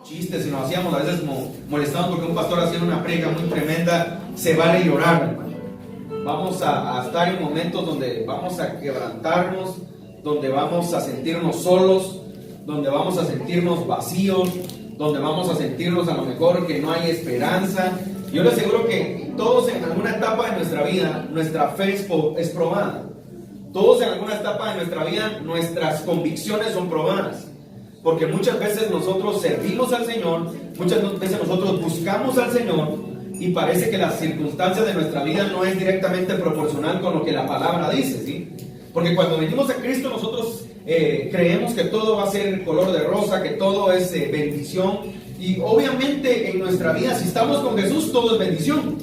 chistes y nos hacíamos a veces molestados porque un pastor hacía una prega muy tremenda. Se vale llorar, hermano. Vamos a estar en momentos donde vamos a quebrantarnos, donde vamos a sentirnos solos, donde vamos a sentirnos vacíos, donde vamos a sentirnos a lo mejor que no hay esperanza. Yo les aseguro que todos en alguna etapa de nuestra vida, nuestra fe es probada. Todos en alguna etapa de nuestra vida, nuestras convicciones son probadas. Porque muchas veces nosotros servimos al Señor, muchas veces nosotros buscamos al Señor y parece que las circunstancias de nuestra vida no es directamente proporcional con lo que la palabra dice, ¿sí? Porque cuando venimos a Cristo nosotros creemos que todo va a ser color de rosa, que todo es bendición. Y obviamente en nuestra vida, si estamos con Jesús, todo es bendición.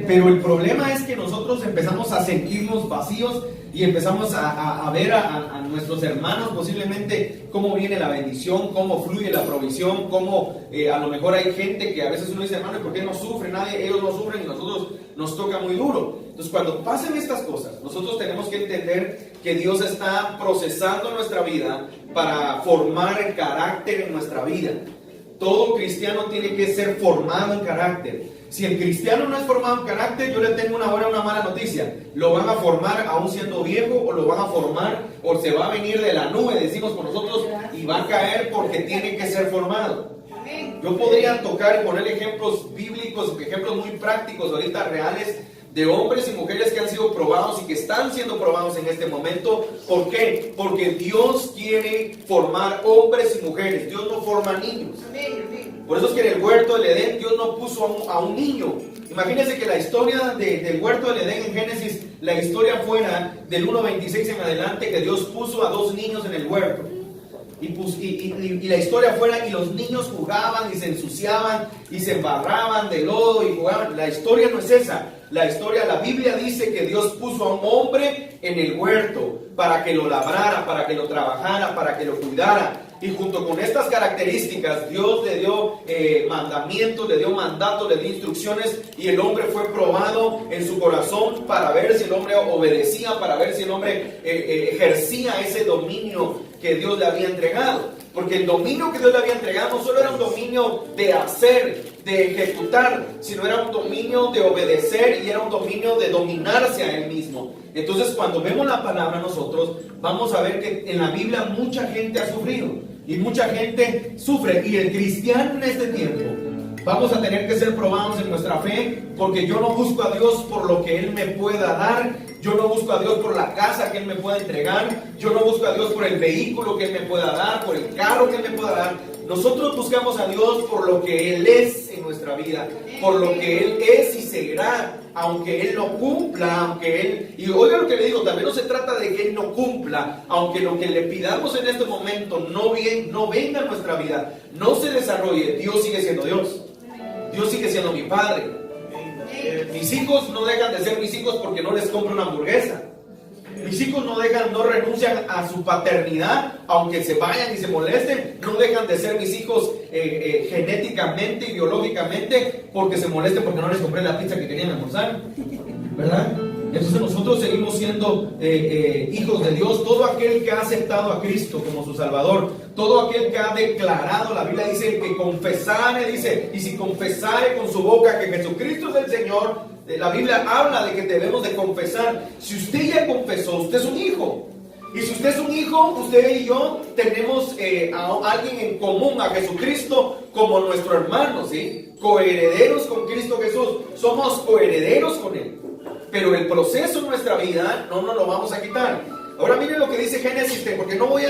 Pero el problema es que nosotros empezamos a sentirnos vacíos y empezamos a ver a nuestros hermanos posiblemente cómo viene la bendición, cómo fluye la provisión, cómo a lo mejor hay gente que a veces uno dice, hermano, ¿por qué no sufre nadie? Ellos no sufren y nosotros nos toca muy duro. Entonces cuando pasen estas cosas, nosotros tenemos que entender que Dios está procesando nuestra vida para formar el carácter en nuestra vida. Todo cristiano tiene que ser formado en carácter. Si el cristiano no es formado en carácter, yo le tengo una buena o una mala noticia. Lo van a formar aún siendo viejo, o lo van a formar, o se va a venir de la nube, decimos con nosotros, y va a caer porque tiene que ser formado. Yo podría tocar y poner ejemplos bíblicos, ejemplos muy prácticos, ahorita reales, de hombres y mujeres que han sido probados y que están siendo probados en este momento. ¿Por qué? Porque Dios quiere formar hombres y mujeres. Dios no forma niños. Por eso es que en el huerto del Edén Dios no puso a un niño. Imagínense que la historia del huerto del Edén en Génesis, la historia fuera del 1:26 en adelante, que Dios puso a 2 niños en el huerto. Y la historia fuera, y los niños jugaban y se ensuciaban y se embarraban de lodo y jugaban. La historia no es esa. La Biblia dice que Dios puso a un hombre en el huerto para que lo labrara, para que lo trabajara, para que lo cuidara. Y junto con estas características, Dios le dio mandamientos, le dio mandatos, le dio instrucciones, y el hombre fue probado en su corazón para ver si el hombre obedecía, para ver si el hombre ejercía ese dominio que Dios le había entregado. Porque el dominio que Dios le había entregado no solo era un dominio de hacer, de ejecutar, sino era un dominio de obedecer, y era un dominio de dominarse a él mismo. Entonces, cuando vemos la palabra nosotros, vamos a ver que en la Biblia mucha gente ha sufrido y mucha gente sufre. Y el cristiano en este tiempo vamos a tener que ser probados en nuestra fe, porque yo no busco a Dios por lo que Él me pueda dar. Yo no busco a Dios por la casa que Él me pueda entregar. Yo no busco a Dios por el vehículo que Él me pueda dar, por el carro que Él me pueda dar. Nosotros buscamos a Dios por lo que Él es en nuestra vida, por lo que Él es y será, aunque Él no cumpla, aunque Él... Y oiga lo que le digo, también no se trata de que Él no cumpla, aunque lo que le pidamos en este momento no venga a nuestra vida, no se desarrolle. Dios sigue siendo Dios. Dios sigue siendo mi Padre. Mis hijos no dejan de ser mis hijos porque no les compro una hamburguesa. Mis hijos no renuncian a su paternidad, aunque se vayan y se molesten. No dejan de ser mis hijos genéticamente y biológicamente porque se molesten porque no les compré la pizza que querían almorzar, ¿verdad? Entonces nosotros seguimos siendo hijos de Dios. Todo aquel que ha aceptado a Cristo como su Salvador, todo aquel que ha declarado, la Biblia dice, que confesare, dice, y si confesare con su boca que Jesucristo es el Señor. La Biblia habla de que debemos de confesar. Si usted ya confesó, usted es un hijo. Y si usted es un hijo, usted y yo tenemos a alguien en común, a Jesucristo, como nuestro hermano, ¿sí? Coherederos con Cristo Jesús. Somos coherederos con Él. Pero el proceso en nuestra vida no nos lo vamos a quitar. Ahora miren lo que dice Génesis 3, porque hoy voy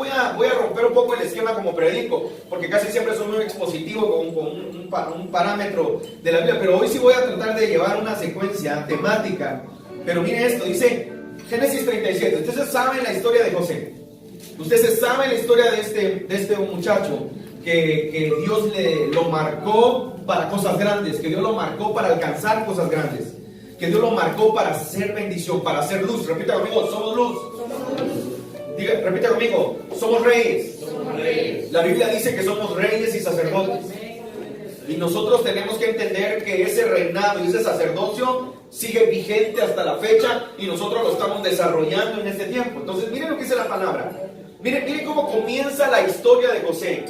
a romper un poco el esquema como predico, porque casi siempre soy muy expositivo con un parámetro de la Biblia, pero hoy sí voy a tratar de llevar una secuencia temática. Pero miren esto, dice Génesis 37. Ustedes saben la historia de José. Ustedes saben la historia de este muchacho que Dios lo marcó para cosas grandes, que Dios lo marcó para alcanzar cosas grandes, que Dios lo marcó para hacer bendición, para hacer luz. Repita conmigo, somos luz. Diga, repita conmigo, somos reyes. La Biblia dice que somos reyes y sacerdotes. Y nosotros tenemos que entender que ese reinado y ese sacerdocio sigue vigente hasta la fecha, y nosotros lo estamos desarrollando en este tiempo. Entonces miren lo que dice la palabra. Miren cómo comienza la historia de José.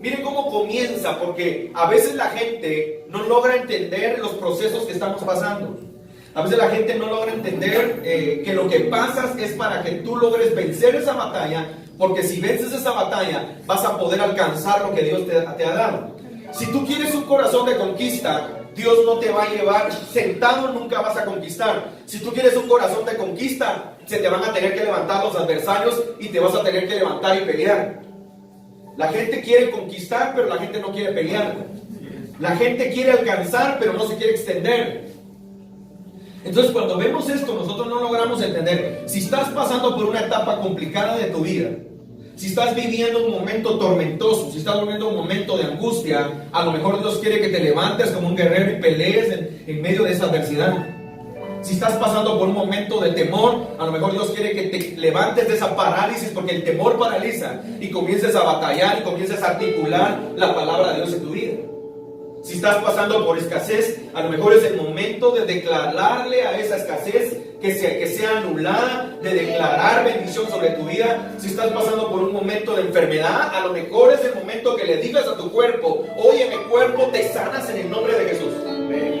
Miren cómo comienza, porque a veces la gente no logra entender los procesos que estamos pasando. A veces la gente no logra entender que lo que pasa es para que tú logres vencer esa batalla, porque si vences esa batalla vas a poder alcanzar lo que Dios te ha dado. Si tú quieres un corazón de conquista, Dios no te va a llevar sentado, nunca vas a conquistar. Si tú quieres un corazón de conquista, se te van a tener que levantar los adversarios y te vas a tener que levantar y pelear. La gente quiere conquistar, pero la gente no quiere pelear. La gente quiere alcanzar, pero no se quiere extender. Entonces, cuando vemos esto, nosotros no logramos entender. Si estás pasando por una etapa complicada de tu vida, si estás viviendo un momento tormentoso, si estás viviendo un momento de angustia, a lo mejor Dios quiere que te levantes como un guerrero y pelees en medio de esa adversidad. Si estás pasando por un momento de temor, a lo mejor Dios quiere que te levantes de esa parálisis, porque el temor paraliza, y comiences a batallar y comiences a articular la palabra de Dios en tu vida. Si estás pasando por escasez, a lo mejor es el momento de declararle a esa escasez que sea anulada, de declarar bendición sobre tu vida. Si estás pasando por un momento de enfermedad, a lo mejor es el momento que le digas a tu cuerpo: óyeme cuerpo, te sanas en el nombre de Jesús.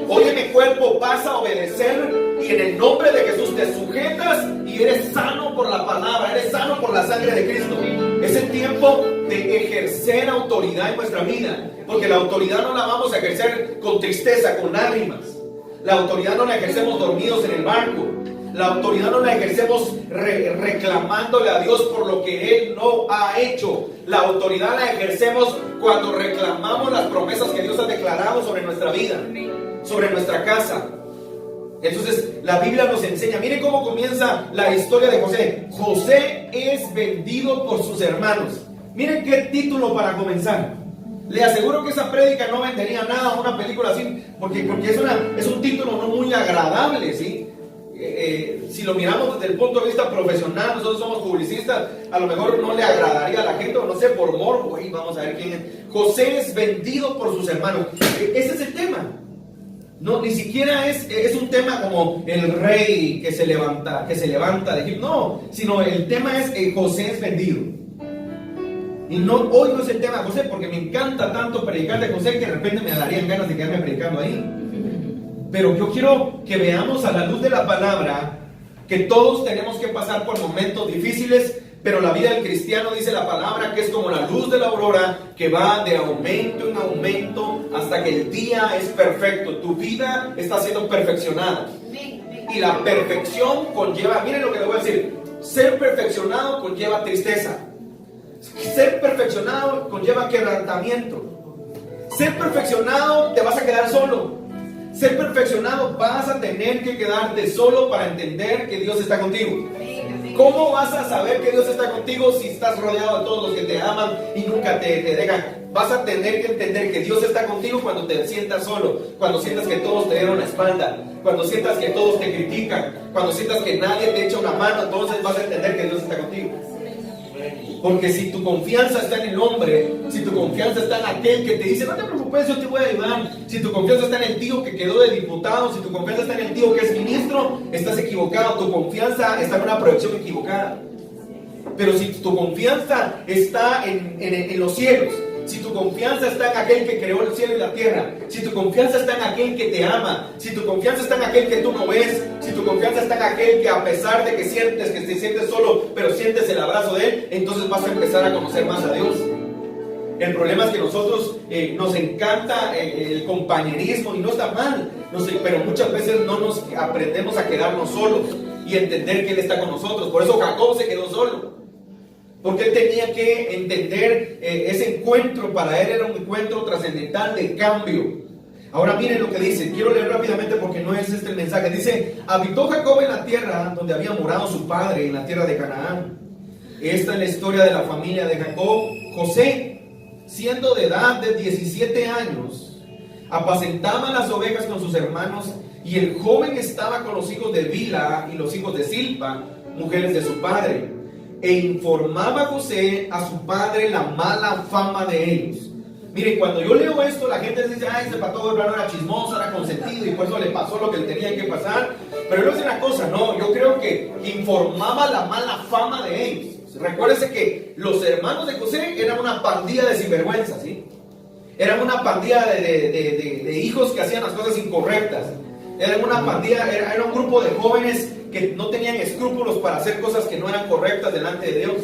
Óyeme cuerpo, vas a obedecer y en el nombre de Jesús te sujetas y eres sano por la palabra, eres sano por la sangre de Cristo. Es el tiempo de ejercer autoridad en nuestra vida, porque la autoridad no la vamos a ejercer con tristeza, con lágrimas. La autoridad no la ejercemos dormidos en el barco. La autoridad no la ejercemos reclamándole a Dios por lo que Él no ha hecho. La autoridad la ejercemos cuando reclamamos las promesas que Dios ha declarado sobre nuestra vida, sobre nuestra casa. Entonces la Biblia nos enseña, miren cómo comienza la historia de José. José es vendido por sus hermanos. Miren qué título para comenzar. Le aseguro que esa prédica no vendería nada a una película así, porque es un título no muy agradable, ¿sí? Si lo miramos desde el punto de vista profesional, nosotros somos publicistas, a lo mejor no le agradaría a la gente, o no sé, por morbo, vamos a ver quién es. José es vendido por sus hermanos. Ese es el tema. No, ni siquiera es un tema como el rey que se levanta de Egipto, no, sino el tema es José es vendido. Y hoy no es el tema de José, porque me encanta tanto predicar de José que de repente me darían ganas de quedarme predicando ahí. Pero yo quiero que veamos a la luz de la palabra que todos tenemos que pasar por momentos difíciles, pero la vida del cristiano, dice la palabra, que es como la luz de la aurora, que va de aumento en aumento hasta que el día es perfecto. Tu vida está siendo perfeccionada. Y la perfección conlleva, miren lo que le voy a decir, ser perfeccionado conlleva tristeza. Ser perfeccionado conlleva quebrantamiento. Ser perfeccionado te vas a quedar solo. Ser perfeccionado vas a tener que quedarte solo para entender que Dios está contigo. ¿Cómo vas a saber que Dios está contigo si estás rodeado de todos los que te aman y nunca te dejan? Vas a tener que entender que Dios está contigo cuando te sientas solo, cuando sientas que todos te dieron la espalda, cuando sientas que todos te critican, cuando sientas que nadie te echa una mano. Entonces vas a entender que Dios está contigo. Porque si tu confianza está en el hombre, si tu confianza está en aquel que te dice no te preocupes, yo te voy a ayudar, si tu confianza está en el tío que quedó de diputado, si tu confianza está en el tío que es ministro, estás equivocado. Tu confianza está en una proyección equivocada. Pero si tu confianza está en los cielos, si tu confianza está en aquel que creó el cielo y la tierra, si tu confianza está en aquel que te ama, si tu confianza está en aquel que tú no ves, si tu confianza está en aquel que a pesar de que te sientes solo, pero sientes el abrazo de Él, entonces vas a empezar a conocer más a Dios. El problema es que nosotros nos encanta el compañerismo y no está mal, pero muchas veces no nos aprendemos a quedarnos solos y entender que Él está con nosotros. Por eso Jacob se quedó solo. Porque él tenía que entender ese encuentro, para él era un encuentro trascendental de cambio. Ahora miren lo que dice, quiero leer rápidamente porque no es este el mensaje. Dice, habitó Jacob en la tierra donde había morado su padre, en la tierra de Canaán. Esta es la historia de la familia de Jacob. José, siendo de edad de 17 años, apacentaba las ovejas con sus hermanos, y el joven estaba con los hijos de Bilha y los hijos de Silpa, mujeres de su padre. E informaba José a su padre la mala fama de ellos. Miren, cuando yo leo esto, la gente dice, ay, ese pastor de era chismoso, era consentido, y por eso le pasó lo que le tenía que pasar. Pero no es una cosa, no, yo creo que informaba la mala fama de ellos. Recuérdese que los hermanos de José eran una pandilla de sinvergüenzas, ¿sí? Eran una pandilla de hijos que hacían las cosas incorrectas. Eran una pandilla, era un grupo de jóvenes que no tenían escrúpulos para hacer cosas que no eran correctas delante de Dios.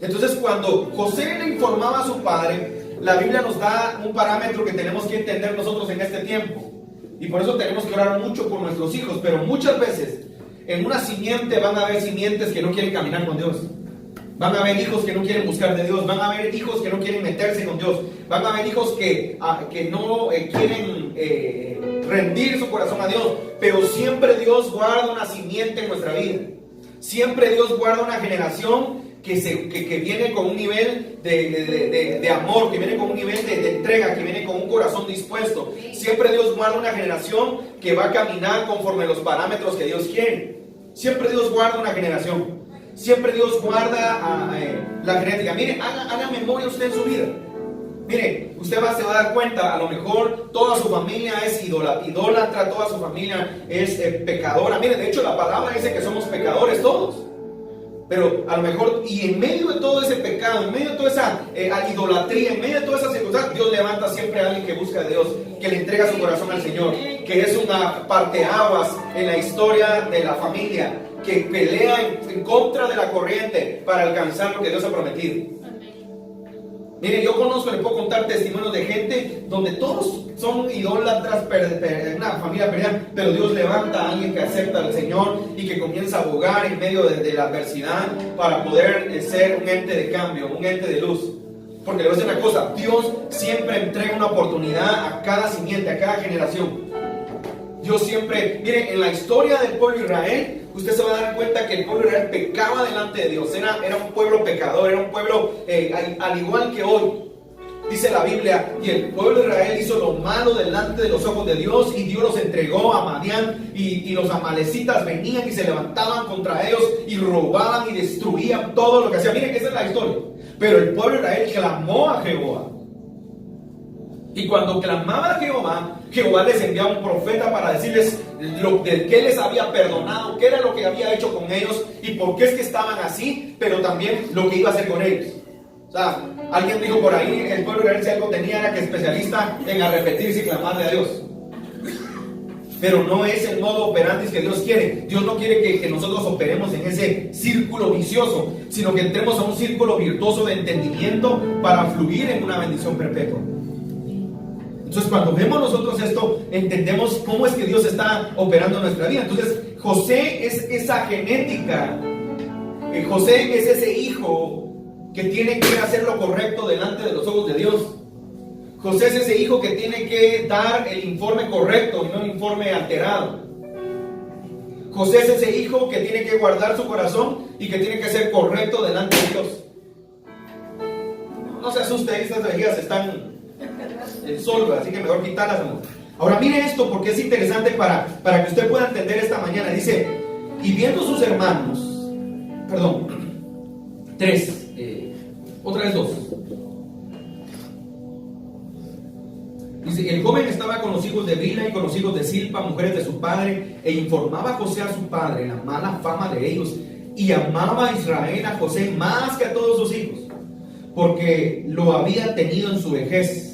Entonces, cuando José le informaba a su padre, la Biblia nos da un parámetro que tenemos que entender nosotros en este tiempo. Y por eso tenemos que orar mucho por nuestros hijos. Pero muchas veces, en una simiente van a haber simientes que no quieren caminar con Dios. Van a haber hijos que no quieren buscar de Dios. Van a haber hijos que no quieren meterse con Dios. Van a haber hijos que no quieren rendir su corazón a Dios. Pero siempre Dios guarda una simiente en nuestra vida. Siempre Dios guarda una generación que viene con un nivel de amor, que viene con un nivel de entrega, que viene con un corazón dispuesto. Siempre Dios guarda una generación que va a caminar conforme los parámetros que Dios quiere. Siempre Dios guarda una generación. Siempre Dios guarda la genética. Mire, haga memoria usted en su vida. Mire, usted se va a dar cuenta, a lo mejor toda su familia es idólatra, toda su familia es pecadora. Mire, de hecho la palabra dice que somos pecadores todos. Pero a lo mejor, y en medio de todo ese pecado, en medio de toda esa idolatría, en medio de todas esas circunstancias, Dios levanta siempre a alguien que busca a Dios, que le entrega su corazón al Señor, que es una parteaguas en la historia de la familia, que pelea en contra de la corriente para alcanzar lo que Dios ha prometido. Mire, yo conozco, le puedo contar testimonios de gente donde todos son idólatras, una familia perdida, pero Dios levanta a alguien que acepta al Señor y que comienza a abogar en medio de la adversidad para poder ser un ente de cambio, un ente de luz. Porque le voy a decir una cosa, Dios siempre entrega una oportunidad a cada simiente, a cada generación. Dios siempre, mire, en la historia del pueblo de Israel, usted se va a dar cuenta que el pueblo de Israel pecaba delante de Dios. Era un pueblo pecador, era un pueblo al igual que hoy. Dice la Biblia, y el pueblo de Israel hizo lo malo delante de los ojos de Dios, y Dios los entregó a Madián, y los amalecitas venían y se levantaban contra ellos, y robaban y destruían todo lo que hacían. Miren, esa es la historia. Pero el pueblo de Israel clamó a Jehová. Y cuando clamaba a Jehová, Jehová les enviaba un profeta para decirles de qué les había perdonado, qué era lo que había hecho con ellos y por qué es que estaban así, pero también lo que iba a hacer con ellos. O sea, alguien dijo por ahí, el pueblo de Israel si algo tenía era que especialista en arrepentirse y clamarle a Dios. Pero no es el modo operandi que Dios quiere. Dios no quiere que nosotros operemos en ese círculo vicioso, sino que entremos a un círculo virtuoso de entendimiento para fluir en una bendición perpetua. Entonces, cuando vemos nosotros esto, entendemos cómo es que Dios está operando en nuestra vida. Entonces, José es esa genética. José es ese hijo que tiene que hacer lo correcto delante de los ojos de Dios. José es ese hijo que tiene que dar el informe correcto y no el informe alterado. José es ese hijo que tiene que guardar su corazón y que tiene que ser correcto delante de Dios. No se asuste, estas vejigas están el sol, así que mejor quitarlas, amor. Ahora mire esto porque es interesante para que usted pueda entender esta mañana. Dice, y viendo sus hermanos, perdón, 3, otra vez 2. Dice, el joven estaba con los hijos de Bila y con los hijos de Silpa, mujeres de su padre, e informaba a José a su padre la mala fama de ellos, y amaba a Israel a José más que a todos sus hijos, porque lo había tenido en su vejez.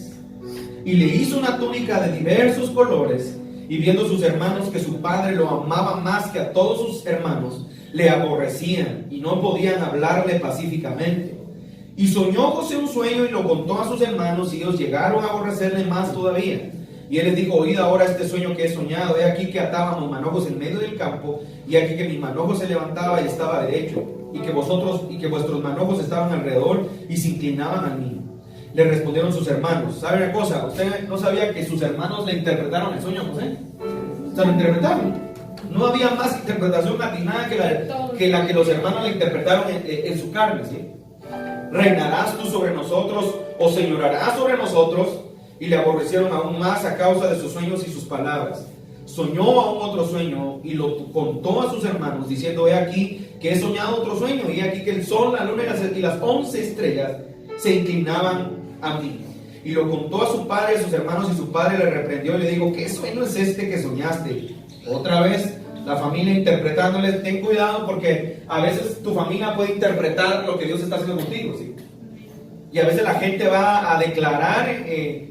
Y le hizo una túnica de diversos colores, y viendo sus hermanos que su padre lo amaba más que a todos sus hermanos, le aborrecían y no podían hablarle pacíficamente. Y soñó José un sueño y lo contó a sus hermanos, y ellos llegaron a aborrecerle más todavía. Y él les dijo, oíd ahora este sueño que he soñado. He aquí que atábamos manojos en medio del campo, y aquí que mi manojo se levantaba y estaba derecho, y que vuestros manojos estaban alrededor y se inclinaban al mío. Le respondieron sus hermanos. ¿Sabe una cosa? ¿Usted no sabía que sus hermanos le interpretaron el sueño a José? Se lo interpretaron. No había más interpretación atinada que la que los hermanos le interpretaron en su carne, ¿sí? ¿Reinarás tú sobre nosotros o señorarás sobre nosotros? Y le aborrecieron aún más a causa de sus sueños y sus palabras. Soñó aún otro sueño y lo contó a sus hermanos, diciendo, he aquí que he soñado otro sueño, y he aquí que el sol, la luna y las 11 estrellas se inclinaban a mí. Y lo contó a su padre y a sus hermanos, y su padre le reprendió y le dijo, ¿qué sueño es este que soñaste? Otra vez La familia interpretándoles. Ten cuidado porque a veces tu familia puede interpretar lo que Dios está haciendo contigo, ¿sí? Y a veces la gente va a declarar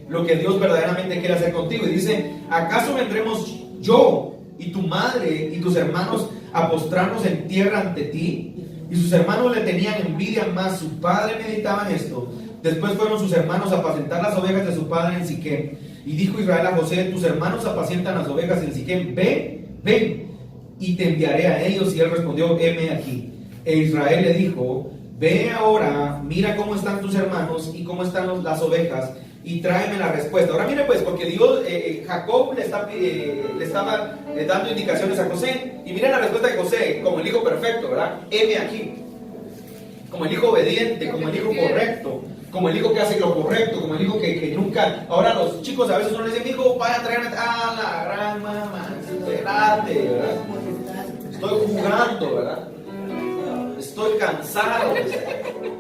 lo que Dios verdaderamente quiere hacer contigo. Y dice, ¿acaso vendremos yo y tu madre y tus hermanos a postrarnos en tierra ante ti? Y sus hermanos le tenían envidia, más su padre meditaba en esto. Después fueron sus hermanos a apacentar las ovejas de su padre en Siquem. Y dijo Israel a José, tus hermanos apacientan las ovejas en Siquem, ven, y te enviaré a ellos. Y él respondió, heme aquí. E Israel le dijo, ve ahora, mira cómo están tus hermanos y cómo están las ovejas, y tráeme la respuesta. Ahora mire pues, porque Dios, Jacob le estaba dando indicaciones a José, y mire la respuesta de José, como el hijo perfecto, ¿verdad? Heme aquí, como el hijo obediente, como el hijo correcto, como el hijo que hace lo correcto, como el hijo que nunca. Ahora los chicos a veces no le dicen, hijo, vaya a traerme, la gran mamá, espérate, ¿verdad? Estoy jugando, ¿verdad? Estoy cansado,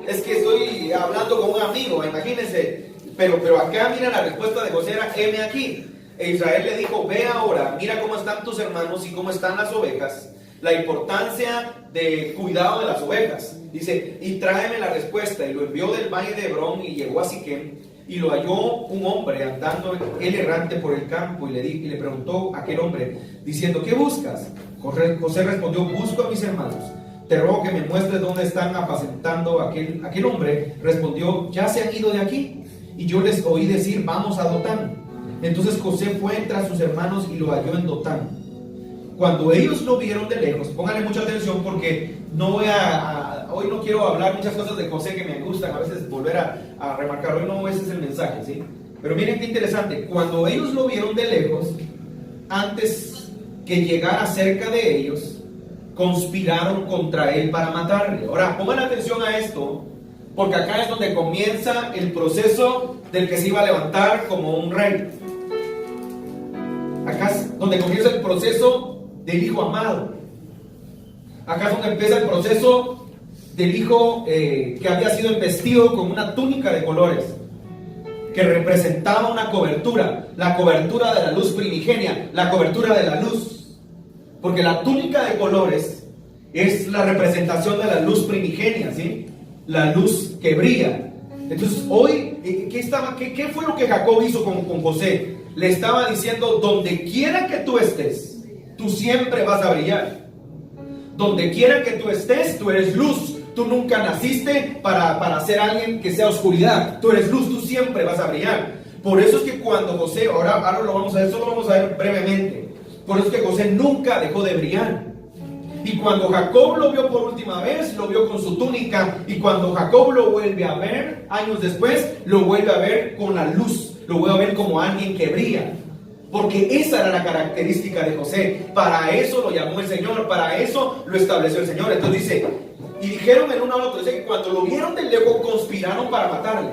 es que estoy hablando con un amigo, imagínense. Pero acá mira la respuesta de José era, heme aquí. E Israel le dijo, ve ahora, mira cómo están tus hermanos y cómo están las ovejas. La importancia de cuidado de las ovejas. Dice, y tráeme la respuesta. Y lo envió del valle de Hebrón y llegó a Siquem. Y lo halló un hombre andando él errante por el campo. Y le preguntó a aquel hombre, diciendo, ¿qué buscas? José respondió, busco a mis hermanos. Te ruego que me muestres dónde están apacentando. Aquel hombre respondió, ya se han ido de aquí. Y yo les oí decir, vamos a Dotán. Entonces José fue tras sus hermanos y lo halló en Dotán. Cuando ellos lo vieron de lejos, pónganle mucha atención porque no voy hoy no quiero hablar muchas cosas de José que me gustan, a veces volver a remarcar, hoy no, ese es el mensaje, ¿sí? Pero miren qué interesante, cuando ellos lo vieron de lejos, antes que llegara cerca de ellos, conspiraron contra él para matarle. Ahora, pongan atención a esto, porque acá es donde comienza el proceso del que se iba a levantar como un rey. Acá es donde comienza el proceso del hijo amado. Acá es donde empieza el proceso del hijo que había sido investido con una túnica de colores, que representaba una cobertura, la cobertura de la luz primigenia, la cobertura de la luz. Porque la túnica de colores es la representación de la luz primigenia, ¿sí? La luz que brilla. Entonces hoy, ¿qué fue lo que Jacob hizo con José? Le estaba diciendo, donde quiera que tú estés, tú siempre vas a brillar. Donde quiera que tú estés, tú eres luz. Tú nunca naciste para ser alguien que sea oscuridad. Tú eres luz, tú siempre vas a brillar. Por eso es que cuando José, ahora lo vamos a ver, solo vamos a ver brevemente. Por eso es que José nunca dejó de brillar. Y cuando Jacob lo vio por última vez, lo vio con su túnica. Y cuando Jacob lo vuelve a ver, años después, lo vuelve a ver con la luz. Lo vuelve a ver como alguien que brilla. Porque esa era la característica de José. Para eso lo llamó el Señor. Para eso lo estableció el Señor. Entonces dice, y dijeron el uno al otro. Dice que cuando lo vieron de lejos, conspiraron para matarle.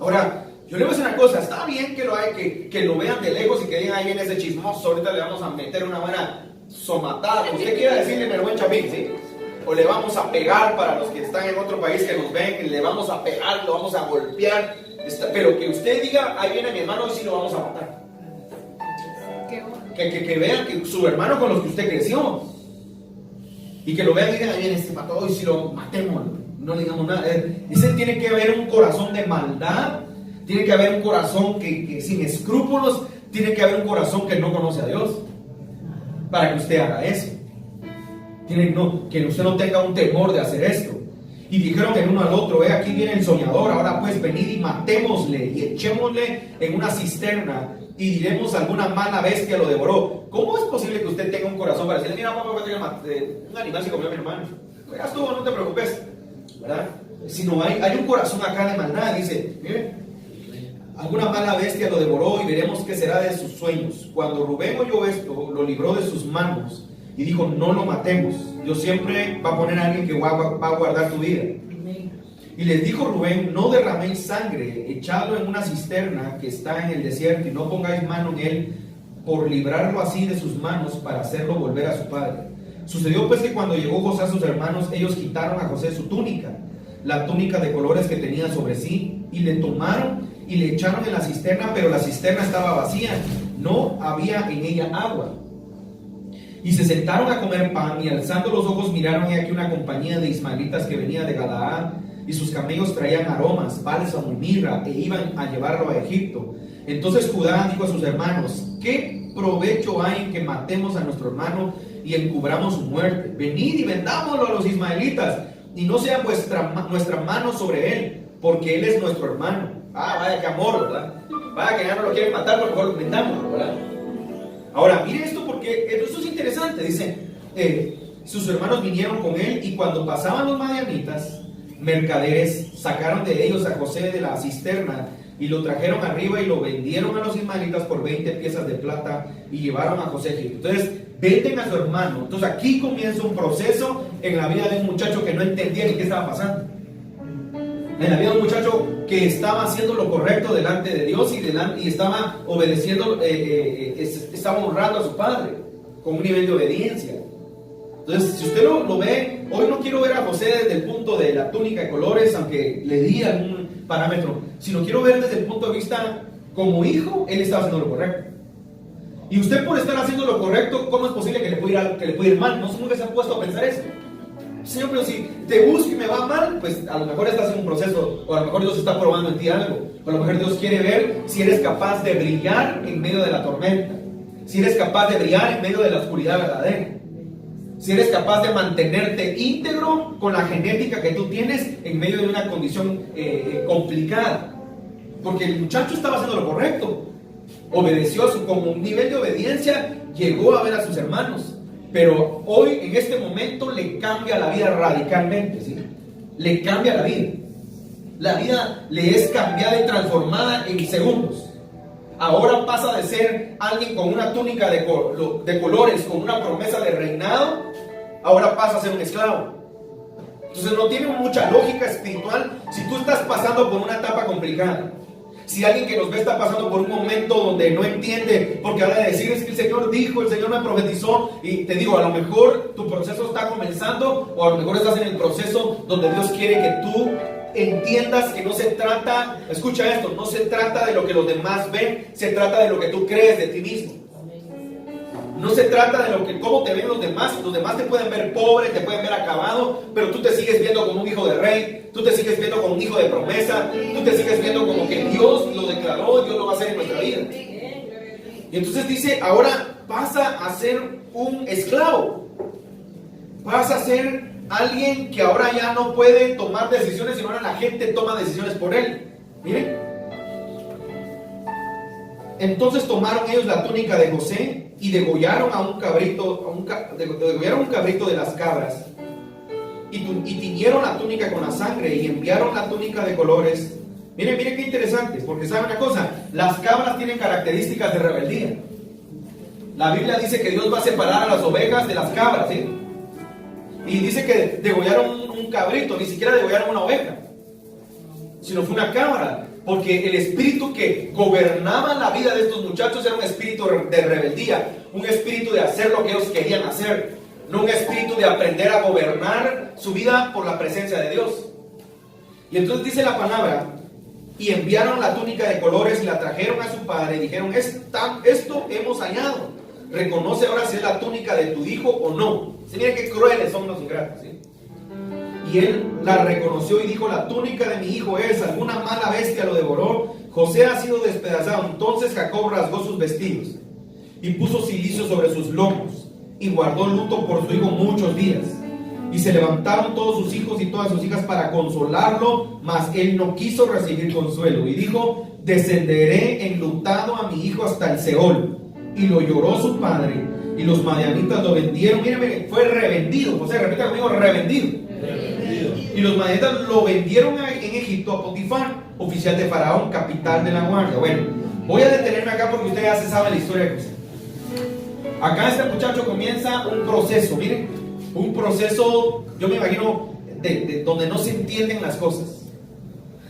Ahora, yo le voy a decir una cosa. Está bien que lo vean de lejos y que digan, ahí viene ese chismoso. Ahorita le vamos a meter una buena somatada. Usted quiera decirle en el buen chapín, ¿sí? O le vamos a pegar para los que están en otro país que nos ven. Le vamos a pegar, lo vamos a golpear. Pero que usted diga, ahí viene mi hermano y sí lo vamos a matar. Que vean que su hermano con los que usted creció. Y que lo vean y digan, ahí viene este pato, hoy si lo matemos. No le digamos nada. Ese tiene que haber un corazón de maldad. Tiene que haber un corazón que sin escrúpulos. Tiene que haber un corazón que no conoce a Dios. Para que usted haga eso. Que usted no tenga un temor de hacer esto. Y dijeron el uno al otro, aquí viene el soñador, ahora pues venid y matémosle y echémosle en una cisterna y diremos alguna mala bestia lo devoró. ¿Cómo es posible que usted tenga un corazón para decirle, mira papá, un animal se comió a mi hermano? Ya estuvo, no te preocupes, ¿verdad? Sino hay un corazón acá de maldad, dice, mire, alguna mala bestia lo devoró y veremos qué será de sus sueños. Cuando Rubén oyó esto, lo libró de sus manos y dijo, no lo matemos. Dios siempre va a poner a alguien que va a guardar tu vida. Y les dijo Rubén, no derraméis sangre, echadlo en una cisterna que está en el desierto y no pongáis mano en él por librarlo así de sus manos para hacerlo volver a su padre. Sucedió pues que cuando llegó José a sus hermanos, ellos quitaron a José su túnica, la túnica de colores que tenía sobre sí, y le tomaron y le echaron en la cisterna, pero la cisterna estaba vacía, no había en ella agua. Y se sentaron a comer pan, y alzando los ojos miraron, y aquí una compañía de ismaelitas que venía de Galaad, y sus camellos traían aromas, bálsamo y mirra, e iban a llevarlo a Egipto. Entonces Judá dijo a sus hermanos: ¿qué provecho hay en que matemos a nuestro hermano y encubramos su muerte? Venid y vendámoslo a los ismaelitas, y no sea nuestra mano sobre él, porque él es nuestro hermano. Vaya que amor, ¿verdad? Vaya que ya no lo quieren matar, por mejor lo vendamos, ¿verdad? Ahora, mire esto, porque esto es interesante. Dice, sus hermanos vinieron con él, y cuando pasaban los madianitas, mercaderes, sacaron de ellos a José de la cisterna, y lo trajeron arriba y lo vendieron a los ismaelitas por 20 piezas de plata, y llevaron a José a Egipto. Entonces, venden a su hermano. Entonces, aquí comienza un proceso en la vida de un muchacho que no entendía ni qué estaba pasando. En la vida de un muchacho que estaba haciendo lo correcto delante de Dios y estaba obedeciendo, estaba honrando a su padre con un nivel de obediencia. Entonces, si usted lo ve, hoy no quiero ver a José desde el punto de la túnica de colores, aunque le di algún parámetro, sino quiero ver desde el punto de vista como hijo, él estaba haciendo lo correcto. Y usted, por estar haciendo lo correcto, ¿cómo es posible que le pueda ir mal? No, nunca se ha puesto a pensar eso. Señor, pero si te busco y me va mal, pues a lo mejor estás en un proceso, o a lo mejor Dios está probando en ti algo, o a lo mejor Dios quiere ver si eres capaz de brillar en medio de la tormenta, si eres capaz de brillar en medio de la oscuridad verdadera, si eres capaz de mantenerte íntegro con la genética que tú tienes en medio de una condición complicada. Porque el muchacho estaba haciendo lo correcto, obedeció como un nivel de obediencia, llegó a ver a sus hermanos. Pero hoy, en este momento, le cambia la vida radicalmente, ¿sí? Le cambia la vida. La vida le es cambiada y transformada en segundos. Ahora pasa de ser alguien con una túnica de colores, con una promesa de reinado, ahora pasa a ser un esclavo. Entonces no tiene mucha lógica espiritual si tú estás pasando por una etapa complicada. Si alguien que nos ve está pasando por un momento donde no entiende, porque habla de decir, es que el Señor dijo, el Señor me profetizó, y te digo, a lo mejor tu proceso está comenzando, o a lo mejor estás en el proceso donde Dios quiere que tú entiendas que no se trata, escucha esto, no se trata de lo que los demás ven, se trata de lo que tú crees de ti mismo. No se trata de cómo te ven los demás te pueden ver pobre, te pueden ver acabado, pero tú te sigues viendo como un hijo de rey, tú te sigues viendo como un hijo de promesa, tú te sigues viendo como que Dios lo declaró, Dios lo va a hacer en nuestra vida. Y entonces dice, ahora pasa a ser un esclavo, pasa a ser alguien que ahora ya no puede tomar decisiones, sino ahora la gente toma decisiones por él. Miren. Entonces tomaron ellos la túnica de José y degollaron a un cabrito, degollaron un cabrito de las cabras, y tiñeron la túnica con la sangre, y enviaron la túnica de colores. Miren qué interesante, porque saben una cosa, las cabras tienen características de rebeldía. La Biblia dice que Dios va a separar a las ovejas de las cabras, ¿sí? Y dice que degollaron un cabrito, ni siquiera degollaron una oveja, sino fue una cabra. Porque el espíritu que gobernaba la vida de estos muchachos era un espíritu de rebeldía, un espíritu de hacer lo que ellos querían hacer, no un espíritu de aprender a gobernar su vida por la presencia de Dios. Y entonces dice la palabra, y enviaron la túnica de colores y la trajeron a su padre y dijeron, esto hemos hallado, reconoce ahora si es la túnica de tu hijo o no. Se miren qué crueles son los ingratos, ¿sí? Y él la reconoció y dijo, la túnica de mi hijo es, alguna mala bestia lo devoró, José ha sido despedazado. Entonces Jacob rasgó sus vestidos y puso cilicio sobre sus lomos y guardó luto por su hijo muchos días. Y se levantaron todos sus hijos y todas sus hijas para consolarlo, mas él no quiso recibir consuelo. Y dijo, descenderé enlutado a mi hijo hasta el Seol. Y lo lloró su padre, y los madianitas lo vendieron. Miren, fue revendido. José, repita conmigo, revendido. Y los madianitas lo vendieron en Egipto a Potifar, oficial de Faraón, capitán de la guardia. Bueno, voy a detenerme acá porque usted ya se sabe la historia de José. Acá este muchacho comienza un proceso, miren, un proceso, yo me imagino, de donde no se entienden las cosas.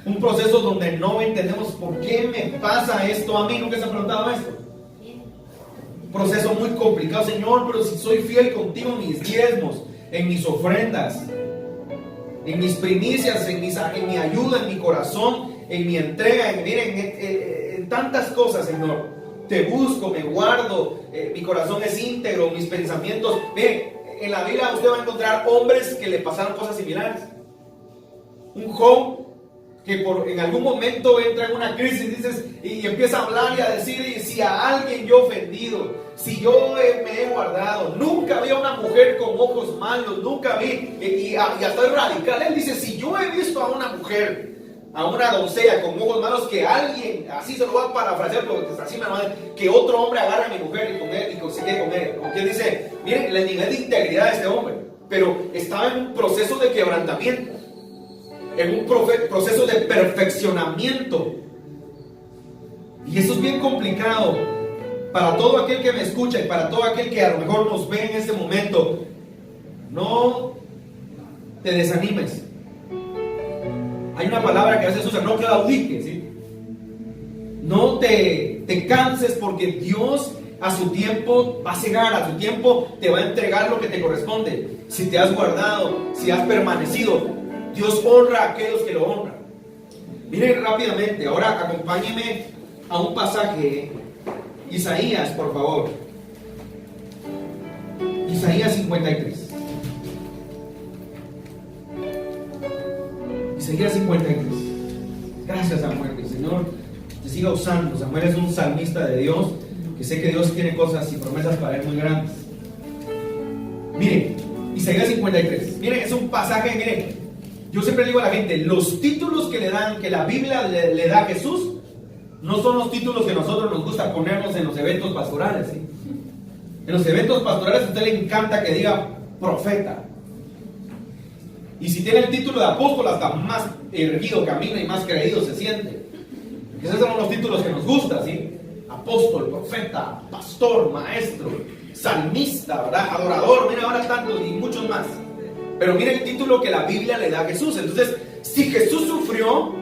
Un proceso donde no entendemos por qué me pasa esto a mí. ¿Nunca se ha preguntado esto? Un proceso muy complicado. Señor, pero si soy fiel contigo en mis diezmos, en mis ofrendas, en mis primicias, en mi ayuda, en mi corazón, en mi entrega, en tantas cosas, Señor. te busco, me guardo, mi corazón es íntegro, mis pensamientos. Miren, en la Biblia usted va a encontrar hombres que le pasaron cosas similares. Un Job que en algún momento entra en una crisis y empieza a hablar y a decir, y si a alguien yo he ofendido, si yo me he guardado, nunca vi a una mujer con ojos malos, nunca vi, y hasta es radical. Él dice, si yo he visto a una mujer, a una doncella con ojos malos, que alguien, así se lo va a parafrasear, porque así me va, que otro hombre agarre a mi mujer y se quede con ella. Porque dice, miren el nivel de integridad de este hombre, pero estaba en un proceso de quebrantamiento, en un proceso de perfeccionamiento. Y eso es bien complicado para todo aquel que me escucha y para todo aquel que a lo mejor nos ve en este momento. No te desanimes. Hay una palabra que a veces usa, no claudiques, ¿sí? No te canses, porque Dios a su tiempo va a cegar, a su tiempo te va a entregar lo que te corresponde. Si te has guardado, si has permanecido, Dios honra a aquellos que lo honran. Miren rápidamente, ahora acompáñenme a un pasaje, Isaías, por favor. Isaías 53. Isaías 53. Gracias, Samuel, que el Señor te siga usando. Samuel es un salmista de Dios, que sé que Dios tiene cosas y promesas para él muy grandes. Miren, Isaías 53. Miren, es un pasaje, miren. Yo siempre digo a la gente, los títulos que le dan, que la Biblia le da a Jesús, no son los títulos que a nosotros nos gusta ponernos en los eventos pastorales, ¿sí? En los eventos pastorales a usted le encanta que diga profeta. Y si tiene el título de apóstol, hasta más erguido camina y más creído se siente. Esos son los títulos que nos gustan, ¿sí? Apóstol, profeta, pastor, maestro, salmista, ¿verdad? Adorador, mira ahora tantos y muchos más. Pero mira el título que la Biblia le da a Jesús. Entonces, si Jesús sufrió,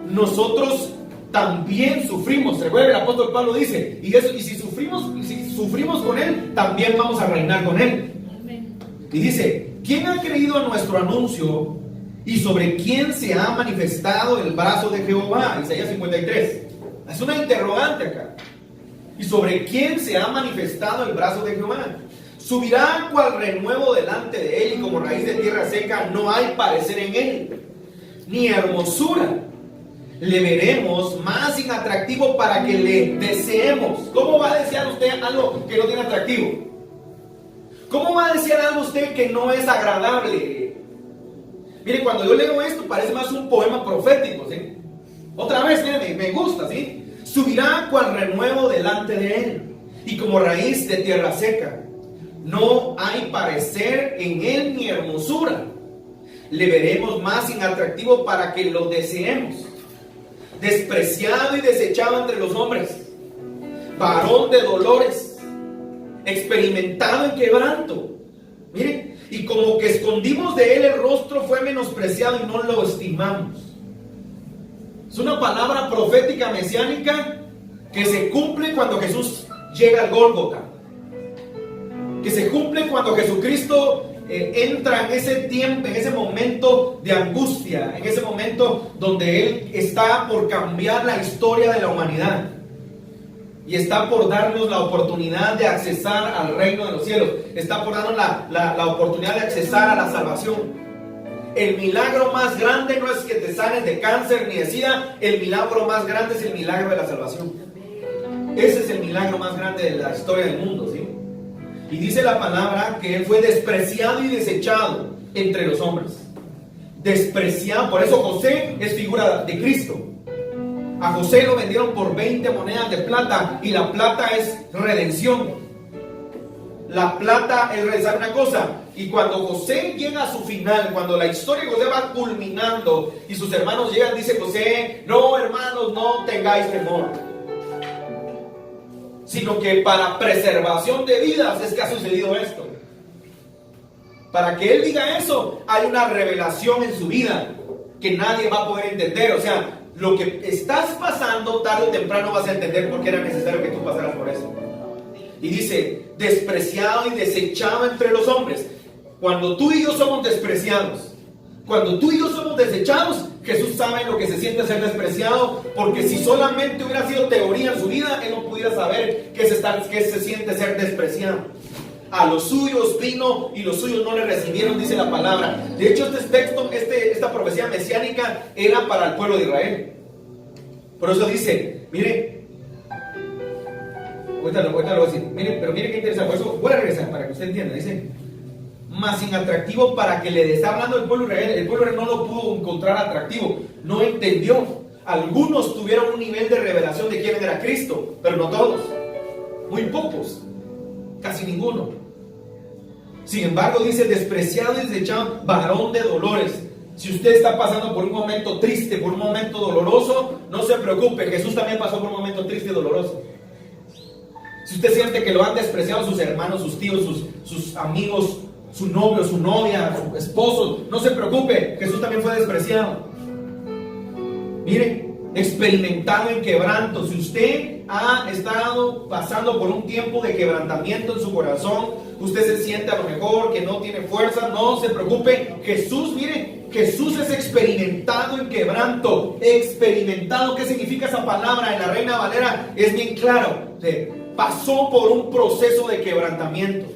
nosotros también sufrimos. Recuerda, el apóstol Pablo dice, y si sufrimos con Él, también vamos a reinar con Él. Y dice, ¿quién ha creído a nuestro anuncio y sobre quién se ha manifestado el brazo de Jehová? Isaías 53. Es una interrogante acá. ¿Y sobre quién se ha manifestado el brazo de Jehová? Subirá cual renuevo delante de él, y como raíz de tierra seca no hay parecer en él, ni hermosura. Le veremos más inatractivo para que le deseemos. ¿Cómo va a desear usted algo que no tiene atractivo? ¿Cómo va a desear algo usted que no es agradable? Mire, cuando yo leo esto parece más un poema profético, ¿sí? Otra vez, mire, me gusta, ¿sí? Subirá cual renuevo delante de él, y como raíz de tierra seca. No hay parecer en él ni hermosura. Le veremos más inatractivo para que lo deseemos. Despreciado y desechado entre los hombres, varón de dolores, experimentado en quebranto. Miren, y como que escondimos de él el rostro, fue menospreciado y no lo estimamos. Es una palabra profética mesiánica que se cumple cuando Jesús llega al Gólgota, que se cumple cuando Jesucristo entra en ese tiempo, en ese momento de angustia, en ese momento donde Él está por cambiar la historia de la humanidad y está por darnos la oportunidad de accesar al reino de los cielos, está por darnos la oportunidad de accesar a la salvación. El milagro más grande no es que te sanes de cáncer ni de sida, el milagro más grande es el milagro de la salvación. Ese es el milagro más grande de la historia del mundo, ¿sí? Y dice la palabra que Él fue despreciado y desechado entre los hombres. Despreciado. Por eso José es figura de Cristo. A José lo vendieron por 20 monedas de plata, y la plata es redención. La plata es realizar una cosa. Y cuando José llega a su final, cuando la historia de José va culminando y sus hermanos llegan, dice José: no, hermanos, no tengáis temor, sino que para preservación de vidas es que ha sucedido esto. Para que él diga eso, hay una revelación en su vida que nadie va a poder entender. O sea, lo que estás pasando, tarde o temprano vas a entender por qué era necesario que tú pasaras por eso. Y dice: despreciado y desechado entre los hombres. Cuando tú y yo somos despreciados, cuando tú y yo somos desechados, Jesús sabe lo que se siente ser despreciado, porque si solamente hubiera sido teoría en su vida, Él no pudiera pudiera saber qué se siente ser despreciado. A los suyos vino y los suyos no le recibieron, dice la palabra. De hecho, esta profecía mesiánica era para el pueblo de Israel. Por eso dice, mire, ahorita lo voy a decir, pero mire qué interesante. Por eso voy a regresar para que usted entienda. Dice, más inatractivo para que le está hablando del pueblo de Israel. El pueblo de Israel no lo pudo encontrar atractivo, no entendió. Algunos tuvieron un nivel de revelación de quién era Cristo, pero no todos, muy pocos, casi ninguno. Sin embargo, dice, despreciado y desechado, varón de dolores. Si usted está pasando por un momento triste, por un momento doloroso, no se preocupe, Jesús también pasó por un momento triste y doloroso. Si usted siente que lo han despreciado sus hermanos, sus tíos, sus amigos, su novio, su novia, su esposo, no se preocupe, Jesús también fue despreciado. Mire, experimentado en quebranto. Si usted ha estado pasando por un tiempo de quebrantamiento en su corazón, usted se siente a lo mejor que no tiene fuerza, no se preocupe. Jesús, mire, Jesús es experimentado en quebranto. Experimentado, ¿qué significa esa palabra? En la Reina Valera es bien claro. Pasó por un proceso de quebrantamiento,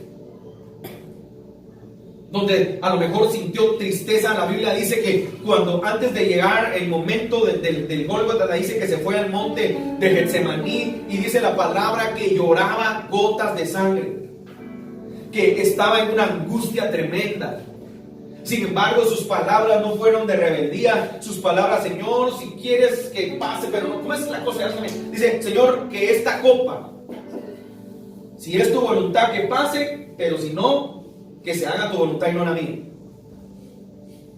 donde a lo mejor sintió tristeza. La Biblia dice que cuando antes de llegar el momento del Gólgota, dice que se fue al monte de Getsemaní, y dice la palabra que lloraba gotas de sangre, que estaba en una angustia tremenda. Sin embargo, sus palabras no fueron de rebeldía. Sus palabras, Señor, si quieres que pase, pero no, ¿cómo es la cosa? Dice, Señor, que esta copa, si es tu voluntad, que pase, pero si no, que se haga tu voluntad y no la mía.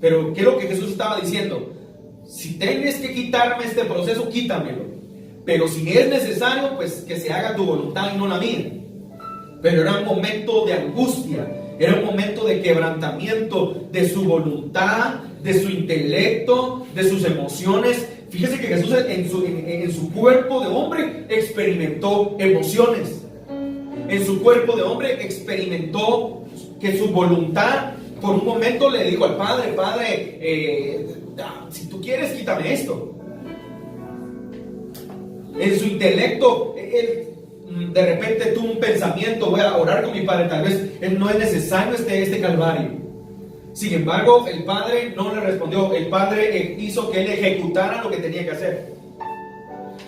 Pero ¿qué es lo que Jesús estaba diciendo? Si tienes que quitarme este proceso, quítamelo. Pero si es necesario, pues que se haga tu voluntad y no la mía. Pero era un momento de angustia, era un momento de quebrantamiento de su voluntad, de su intelecto, de sus emociones. Fíjese que Jesús en su cuerpo de hombre experimentó emociones. En su cuerpo de hombre experimentó que su voluntad, por un momento le dijo al Padre, Padre, si tú quieres, quítame esto. En su intelecto, él de repente tuvo un pensamiento, voy a orar con mi Padre, tal vez no es necesario este calvario. Sin embargo, el Padre no le respondió. El Padre hizo que él ejecutara lo que tenía que hacer.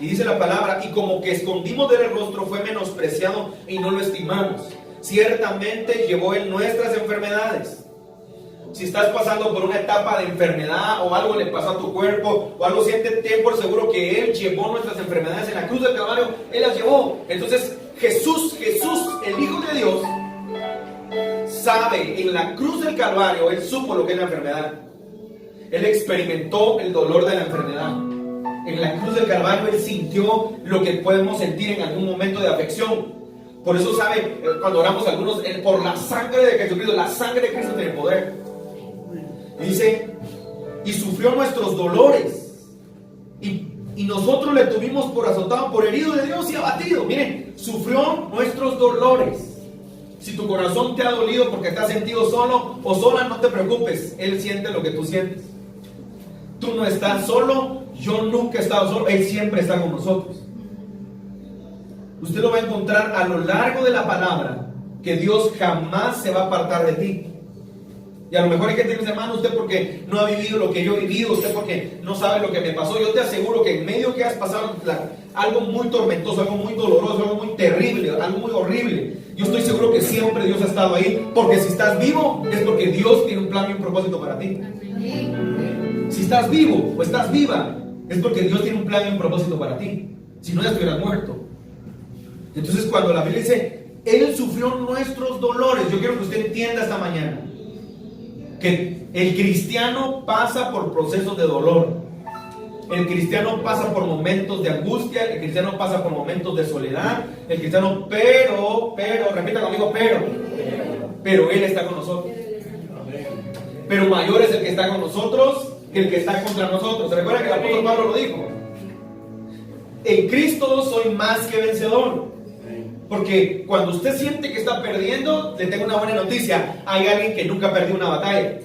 Y dice la palabra, y como que escondimos de él el rostro, fue menospreciado y no lo estimamos. Ciertamente llevó él nuestras enfermedades. Si estás pasando por una etapa de enfermedad o algo le pasó a tu cuerpo o algo, ten por seguro que él llevó nuestras enfermedades en la cruz del Calvario. Él las llevó. Entonces Jesús, el Hijo de Dios, sabe, en la cruz del Calvario él supo lo que es la enfermedad. Él experimentó el dolor de la enfermedad. En la cruz del Calvario él sintió lo que podemos sentir en algún momento de afección. Por eso sabe, cuando oramos algunos, por la sangre de Jesucristo, la sangre de Cristo tiene poder. Y dice, y sufrió nuestros dolores, y nosotros le tuvimos por azotado, por herido de Dios y abatido. Miren, sufrió nuestros dolores. Si tu corazón te ha dolido porque te has sentido solo o sola, no te preocupes, Él siente lo que tú sientes. Tú no estás solo, yo nunca he estado solo, Él siempre está con nosotros. Usted lo va a encontrar a lo largo de la palabra, que Dios jamás se va a apartar de ti. Y a lo mejor hay gente que dice, hermano, usted porque no ha vivido lo que yo he vivido, usted porque no sabe lo que me pasó. Yo te aseguro que en medio que has pasado algo muy tormentoso, algo muy doloroso, algo muy terrible, algo muy horrible, yo estoy seguro que siempre Dios ha estado ahí, porque si estás vivo es porque Dios tiene un plan y un propósito para ti. Si estás vivo o estás viva es porque Dios tiene un plan y un propósito para ti. Si no, ya estuvieras muerto. Entonces, cuando la Biblia dice, Él sufrió nuestros dolores, yo quiero que usted entienda esta mañana que el cristiano pasa por procesos de dolor. El cristiano pasa por momentos de angustia, el cristiano pasa por momentos de soledad, el cristiano, pero, repita conmigo, pero Él está con nosotros. Pero mayor es el que está con nosotros que el que está contra nosotros. ¿Se recuerda que el apóstol Pablo lo dijo? En Cristo soy más que vencedor. Porque cuando usted siente que está perdiendo, le tengo una buena noticia. Hay alguien que nunca perdió una batalla.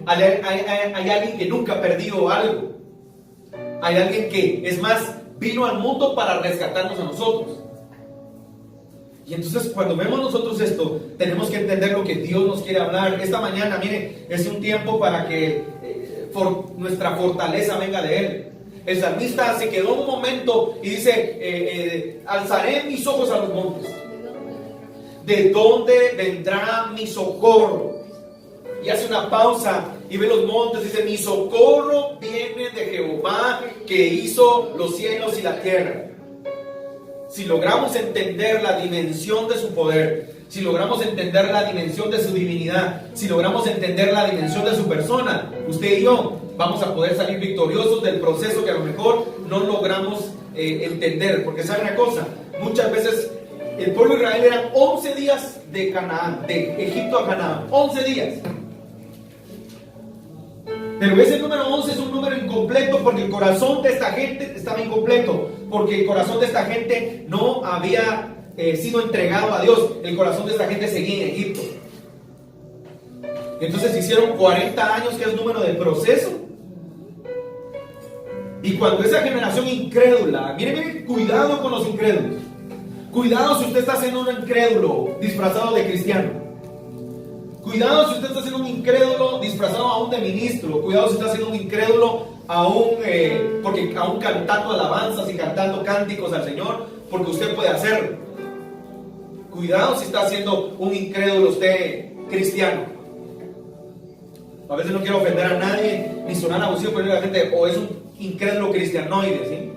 Hay alguien que nunca ha perdido algo. Hay alguien que, es más, vino al mundo para rescatarnos a nosotros. Y entonces cuando vemos nosotros esto, tenemos que entender lo que Dios nos quiere hablar. Esta mañana, mire, es un tiempo para que nuestra fortaleza venga de Él. El salmista se quedó un momento y dice, alzaré mis ojos a los montes. ¿De dónde vendrá mi socorro? Y hace una pausa y ve los montes, dice, mi socorro viene de Jehová, que hizo los cielos y la tierra. Si logramos entender la dimensión de su poder, si logramos entender la dimensión de su divinidad, si logramos entender la dimensión de su persona, usted y yo vamos a poder salir victoriosos del proceso que a lo mejor no logramos entender. Porque sabe una cosa, muchas veces el pueblo de Israel eran 11 días de Canaán, de Egipto a Canaán, 11 días. Pero ese número 11 es un número incompleto porque el corazón de esta gente estaba incompleto, porque el corazón de esta gente no había sido entregado a Dios. El corazón de esta gente seguía en Egipto. Entonces hicieron 40 años, que es número de proceso. Y cuando esa generación incrédula, mire, cuidado con los incrédulos. Cuidado si usted está siendo un incrédulo disfrazado de cristiano. Cuidado si usted está siendo un incrédulo disfrazado aún de ministro. Cuidado si está siendo un incrédulo aún porque aún cantando alabanzas y cantando cánticos al Señor, porque usted puede hacerlo. Cuidado si está siendo un incrédulo usted cristiano. A veces no quiero ofender a nadie ni sonar abusivo, pero la gente o es un incrédulo cristianoide, ¿sí?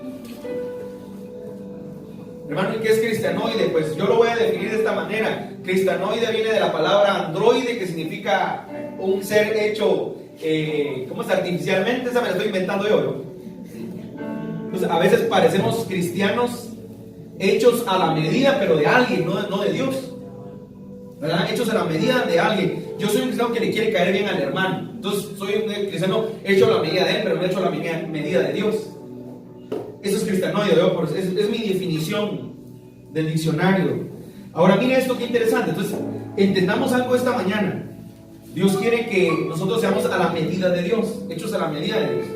Hermano, ¿y qué es cristianoide? Pues yo lo voy a definir de esta manera. Cristianoide viene de la palabra androide, que significa un ser hecho, ¿cómo es? Artificialmente. Esa me la estoy inventando yo, ¿no? Entonces, a veces parecemos cristianos hechos a la medida, pero de alguien, no de Dios, ¿verdad? Hechos a la medida de alguien. Yo soy un cristiano que le quiere caer bien al hermano. Entonces, soy un cristiano hecho a la medida de él, pero no hecho a la medida de Dios. Eso es cristianoide, es mi definición del diccionario. Ahora mire esto, qué interesante. Entonces, entendamos algo esta mañana. Dios quiere que nosotros seamos a la medida de Dios, hechos a la medida de Dios.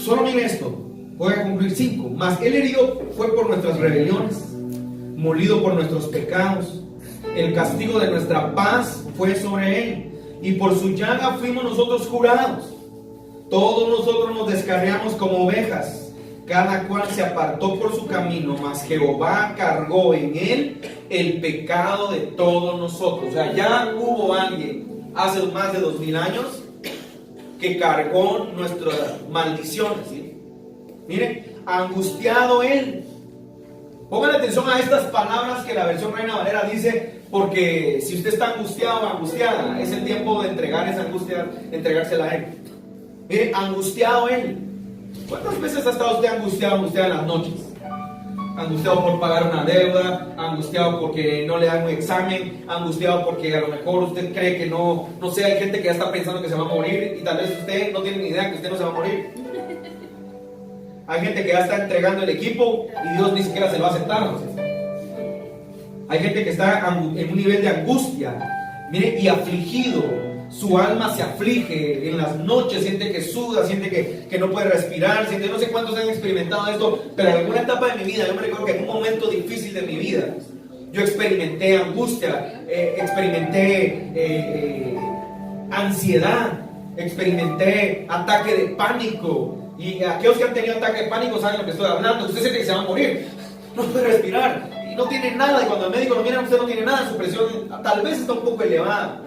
Solo mire esto, voy a concluir 5. Mas Él herido fue por nuestras rebeliones, molido por nuestros pecados. El castigo de nuestra paz fue sobre Él, y por su llaga fuimos nosotros curados. Todos nosotros nos descarriamos como ovejas, cada cual se apartó por su camino, mas Jehová cargó en él el pecado de todos nosotros. O sea, ya hubo alguien hace más de 2000 años que cargó nuestras maldiciones, ¿sí? Mire, angustiado él. Pongan atención a estas palabras que la versión Reina Valera dice, porque si usted está angustiado o angustiada, es el tiempo de entregar esa angustia, entregársela a él. Mire, angustiado él. ¿Cuántas veces ha estado usted angustiado en las noches? Angustiado por pagar una deuda, angustiado porque no le dan un examen, angustiado porque a lo mejor usted cree que no sé, hay gente que ya está pensando que se va a morir y tal vez usted no tiene ni idea que usted no se va a morir. Hay gente que ya está entregando el equipo y Dios ni siquiera se lo va a aceptar. Hay gente que está en un nivel de angustia, mire, y afligido. Su alma se aflige en las noches, siente que suda, siente que no puede respirar, siente, no sé cuántos han experimentado esto, pero en alguna etapa de mi vida, yo me recuerdo que en un momento difícil de mi vida, yo experimenté angustia, experimenté ansiedad, experimenté ataque de pánico. Y aquellos que han tenido ataque de pánico saben lo que estoy hablando. Usted siente que se va a morir, no puede respirar y no tiene nada, y cuando el médico lo mira, usted no tiene nada, su presión tal vez está un poco elevada.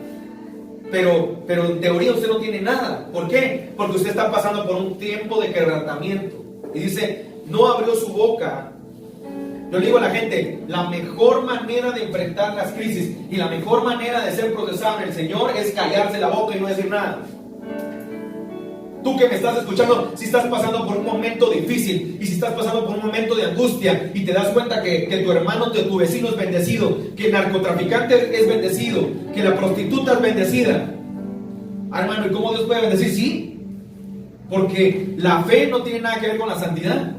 Pero en teoría usted no tiene nada. ¿Por qué? Porque usted está pasando por un tiempo de quebrantamiento. Y dice, no abrió su boca. Yo le digo a la gente, la mejor manera de enfrentar las crisis y la mejor manera de ser procesado en el Señor es callarse la boca y no decir nada. Tú que me estás escuchando, si estás pasando por un momento difícil y si estás pasando por un momento de angustia y te das cuenta que tu hermano, tu vecino es bendecido, que el narcotraficante es bendecido, que la prostituta es bendecida. Ah, hermano, ¿y cómo Dios puede bendecir? Sí, porque la fe no tiene nada que ver con la santidad.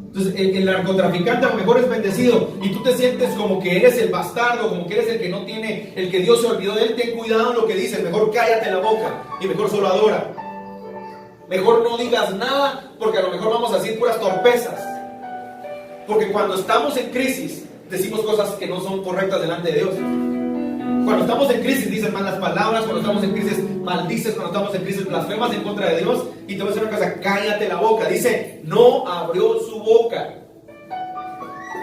Entonces el narcotraficante a lo mejor es bendecido y tú te sientes como que eres el bastardo, como que eres el que no tiene, el que Dios se olvidó de él. Ten cuidado en lo que dices, mejor cállate la boca y mejor solo adora. Mejor no digas nada, porque a lo mejor vamos a decir puras torpezas. Porque cuando estamos en crisis, decimos cosas que no son correctas delante de Dios. Cuando estamos en crisis dices malas palabras, cuando estamos en crisis maldices, cuando estamos en crisis blasfemas en contra de Dios. Y te voy a decir una cosa, cállate la boca. Dice, no abrió su boca.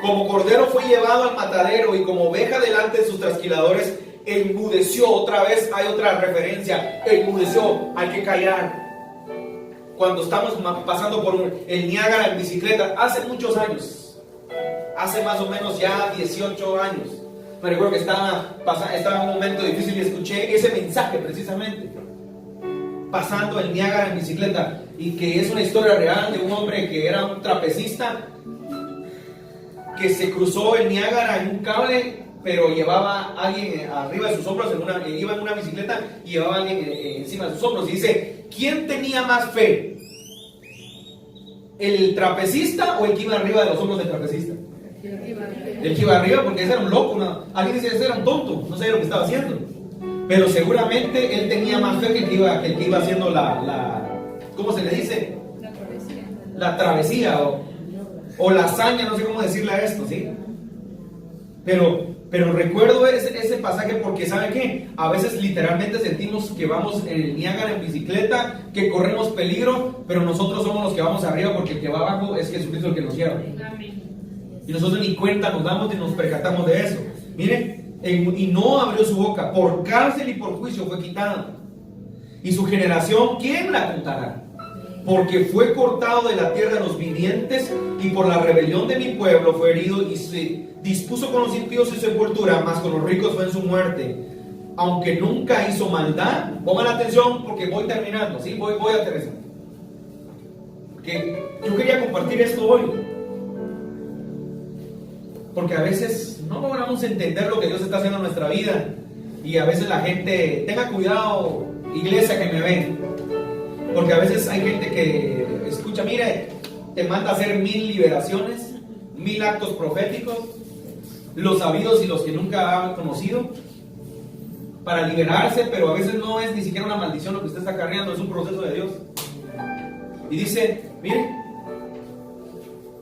Como cordero fue llevado al matadero y como oveja delante de sus trasquiladores, enmudeció. Otra vez hay otra referencia, enmudeció, hay que callar. Cuando estamos pasando por el Niágara en bicicleta, hace muchos años, hace más o menos ya 18 años, me recuerdo que estaba en un momento difícil y escuché ese mensaje precisamente, pasando el Niágara en bicicleta, y que es una historia real de un hombre que era un trapecista, que se cruzó el Niágara en un cable, pero llevaba a alguien arriba de sus hombros, iba en una bicicleta y llevaba a alguien encima de sus hombros. Y dice, ¿quién tenía más fe? ¿El trapecista o el que iba arriba de los hombros del trapecista? El que iba arriba, porque ese era un loco, alguien dice, ese era un tonto, no sabía lo que estaba haciendo. Pero seguramente él tenía más fe que el que iba haciendo ¿cómo se le dice? La travesía o la hazaña, no sé cómo decirle a esto, ¿sí? Pero recuerdo ese pasaje porque, ¿sabe qué? A veces literalmente sentimos que vamos en el Niágara en bicicleta, que corremos peligro, pero nosotros somos los que vamos arriba porque el que va abajo es Jesucristo el que nos lleva. Y nosotros ni cuenta nos damos ni nos percatamos de eso. Miren, y no abrió su boca, por cárcel y por juicio fue quitado. Y su generación, ¿quién la contará? Porque fue cortado de la tierra de los vivientes y por la rebelión de mi pueblo fue herido y se dispuso con los impíos su sepultura, mas con los ricos fue en su muerte. Aunque nunca hizo maldad, pongan atención porque voy terminando, ¿sí? Voy a aterrizar. Que yo quería compartir esto hoy. Porque a veces no logramos entender lo que Dios está haciendo en nuestra vida. Y a veces la gente, tenga cuidado, iglesia que me ven. Porque a veces hay gente que escucha, mire, te manda a hacer 1000 liberaciones, 1000 actos proféticos, los sabidos y los que nunca han conocido, para liberarse, pero a veces no es ni siquiera una maldición lo que usted está cargando, es un proceso de Dios. Y dice, mire,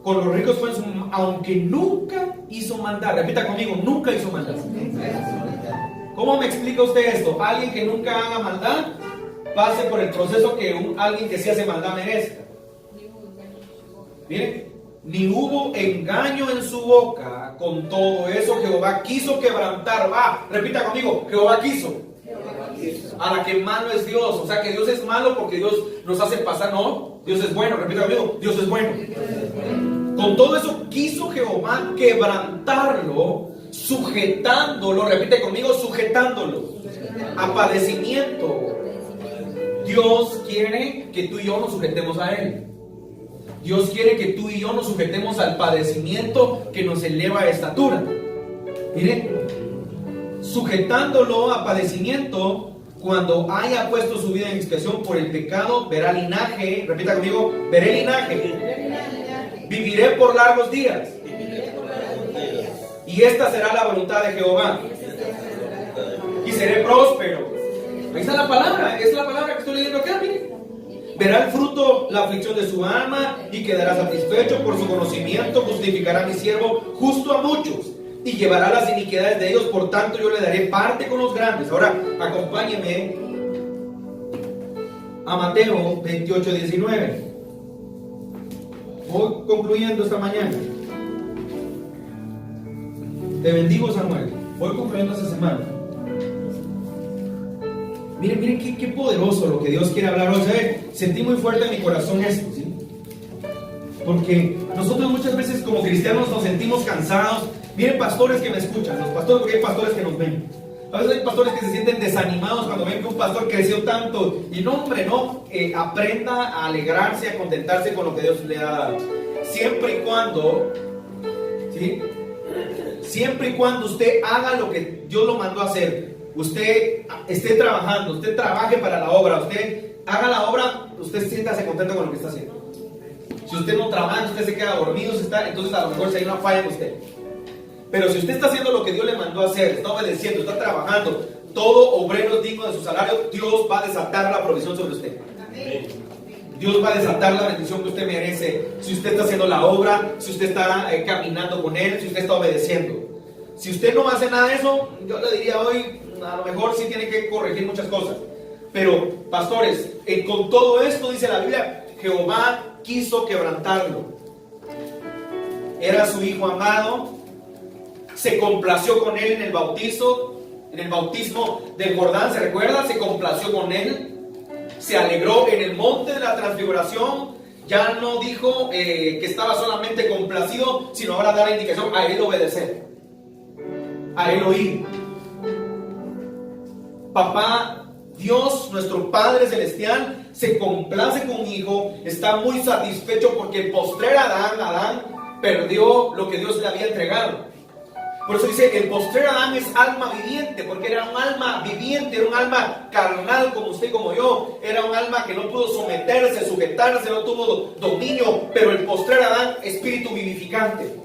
con los ricos fue en su, aunque nunca hizo maldad. Repita conmigo, nunca hizo maldad. ¿Cómo me explica usted esto? Alguien que nunca haga maldad pase por el proceso que alguien que sí hace maldad merezca. Miren, ni hubo engaño en su boca. Con todo eso Jehová quiso quebrantar. Repita conmigo, Jehová quiso. A la que malo es Dios. O sea que Dios es malo porque Dios nos hace pasar. No, Dios es bueno. Repita conmigo, Dios es bueno. Con todo eso quiso Jehová quebrantarlo, sujetándolo. Repite conmigo, sujetándolo a padecimiento. Dios quiere que tú y yo nos sujetemos a Él. Dios quiere que tú y yo nos sujetemos al padecimiento que nos eleva a estatura. Miren, sujetándolo a padecimiento, cuando haya puesto su vida en expiación por el pecado, verá linaje. Repita conmigo, veré linaje. Viviré por largos días. Y esta será la voluntad de Jehová. Y seré próspero. Ahí está la palabra, es la palabra que estoy leyendo acá, miren. Verá el fruto, la aflicción de su alma y quedará satisfecho por su conocimiento. Justificará a mi siervo justo a muchos y llevará las iniquidades de ellos. Por tanto yo le daré parte con los grandes. Ahora acompáñeme a Mateo 28:19. Voy concluyendo esta mañana. Te bendigo, Samuel. Voy concluyendo esta semana. Miren qué poderoso lo que Dios quiere hablar hoy. Sentí muy fuerte en mi corazón esto, ¿sí? Porque nosotros muchas veces como cristianos nos sentimos cansados. Miren, pastores que me escuchan, los pastores, porque hay pastores que nos ven. A veces hay pastores que se sienten desanimados cuando ven que un pastor creció tanto. Y no, hombre, no. Aprenda a alegrarse, a contentarse con lo que Dios le ha dado. Siempre y cuando, ¿sí? Siempre y cuando usted haga lo que Dios lo mandó a hacer. Usted esté trabajando, usted trabaje para la obra, usted haga la obra, usted siéntase contento con lo que está haciendo. Si usted no trabaja, usted se queda dormido, entonces a lo mejor si hay una falla en usted. Pero si usted está haciendo lo que Dios le mandó a hacer, está obedeciendo, está trabajando, todo obrero digno de su salario, Dios va a desatar la provisión sobre usted. Dios va a desatar la bendición que usted merece si usted está haciendo la obra, si usted está caminando con Él, si usted está obedeciendo. Si usted no hace nada de eso, yo le diría hoy, a lo mejor sí tiene que corregir muchas cosas. Pero, pastores, con todo esto dice la Biblia, Jehová quiso quebrantarlo. Era su hijo amado, se complació con él en el bautismo del Jordán, ¿se recuerda? Se complació con él, se alegró en el monte de la transfiguración. Ya no dijo que estaba solamente complacido, sino ahora da la indicación a él obedecer, a él oír. Papá Dios, nuestro Padre Celestial, se complace con un hijo, está muy satisfecho porque el postrer Adán perdió lo que Dios le había entregado. Por eso dice, el postrer Adán es alma viviente, porque era un alma viviente, era un alma carnal como usted y como yo, era un alma que no pudo someterse, sujetarse, no tuvo dominio, pero el postrer Adán, espíritu vivificante.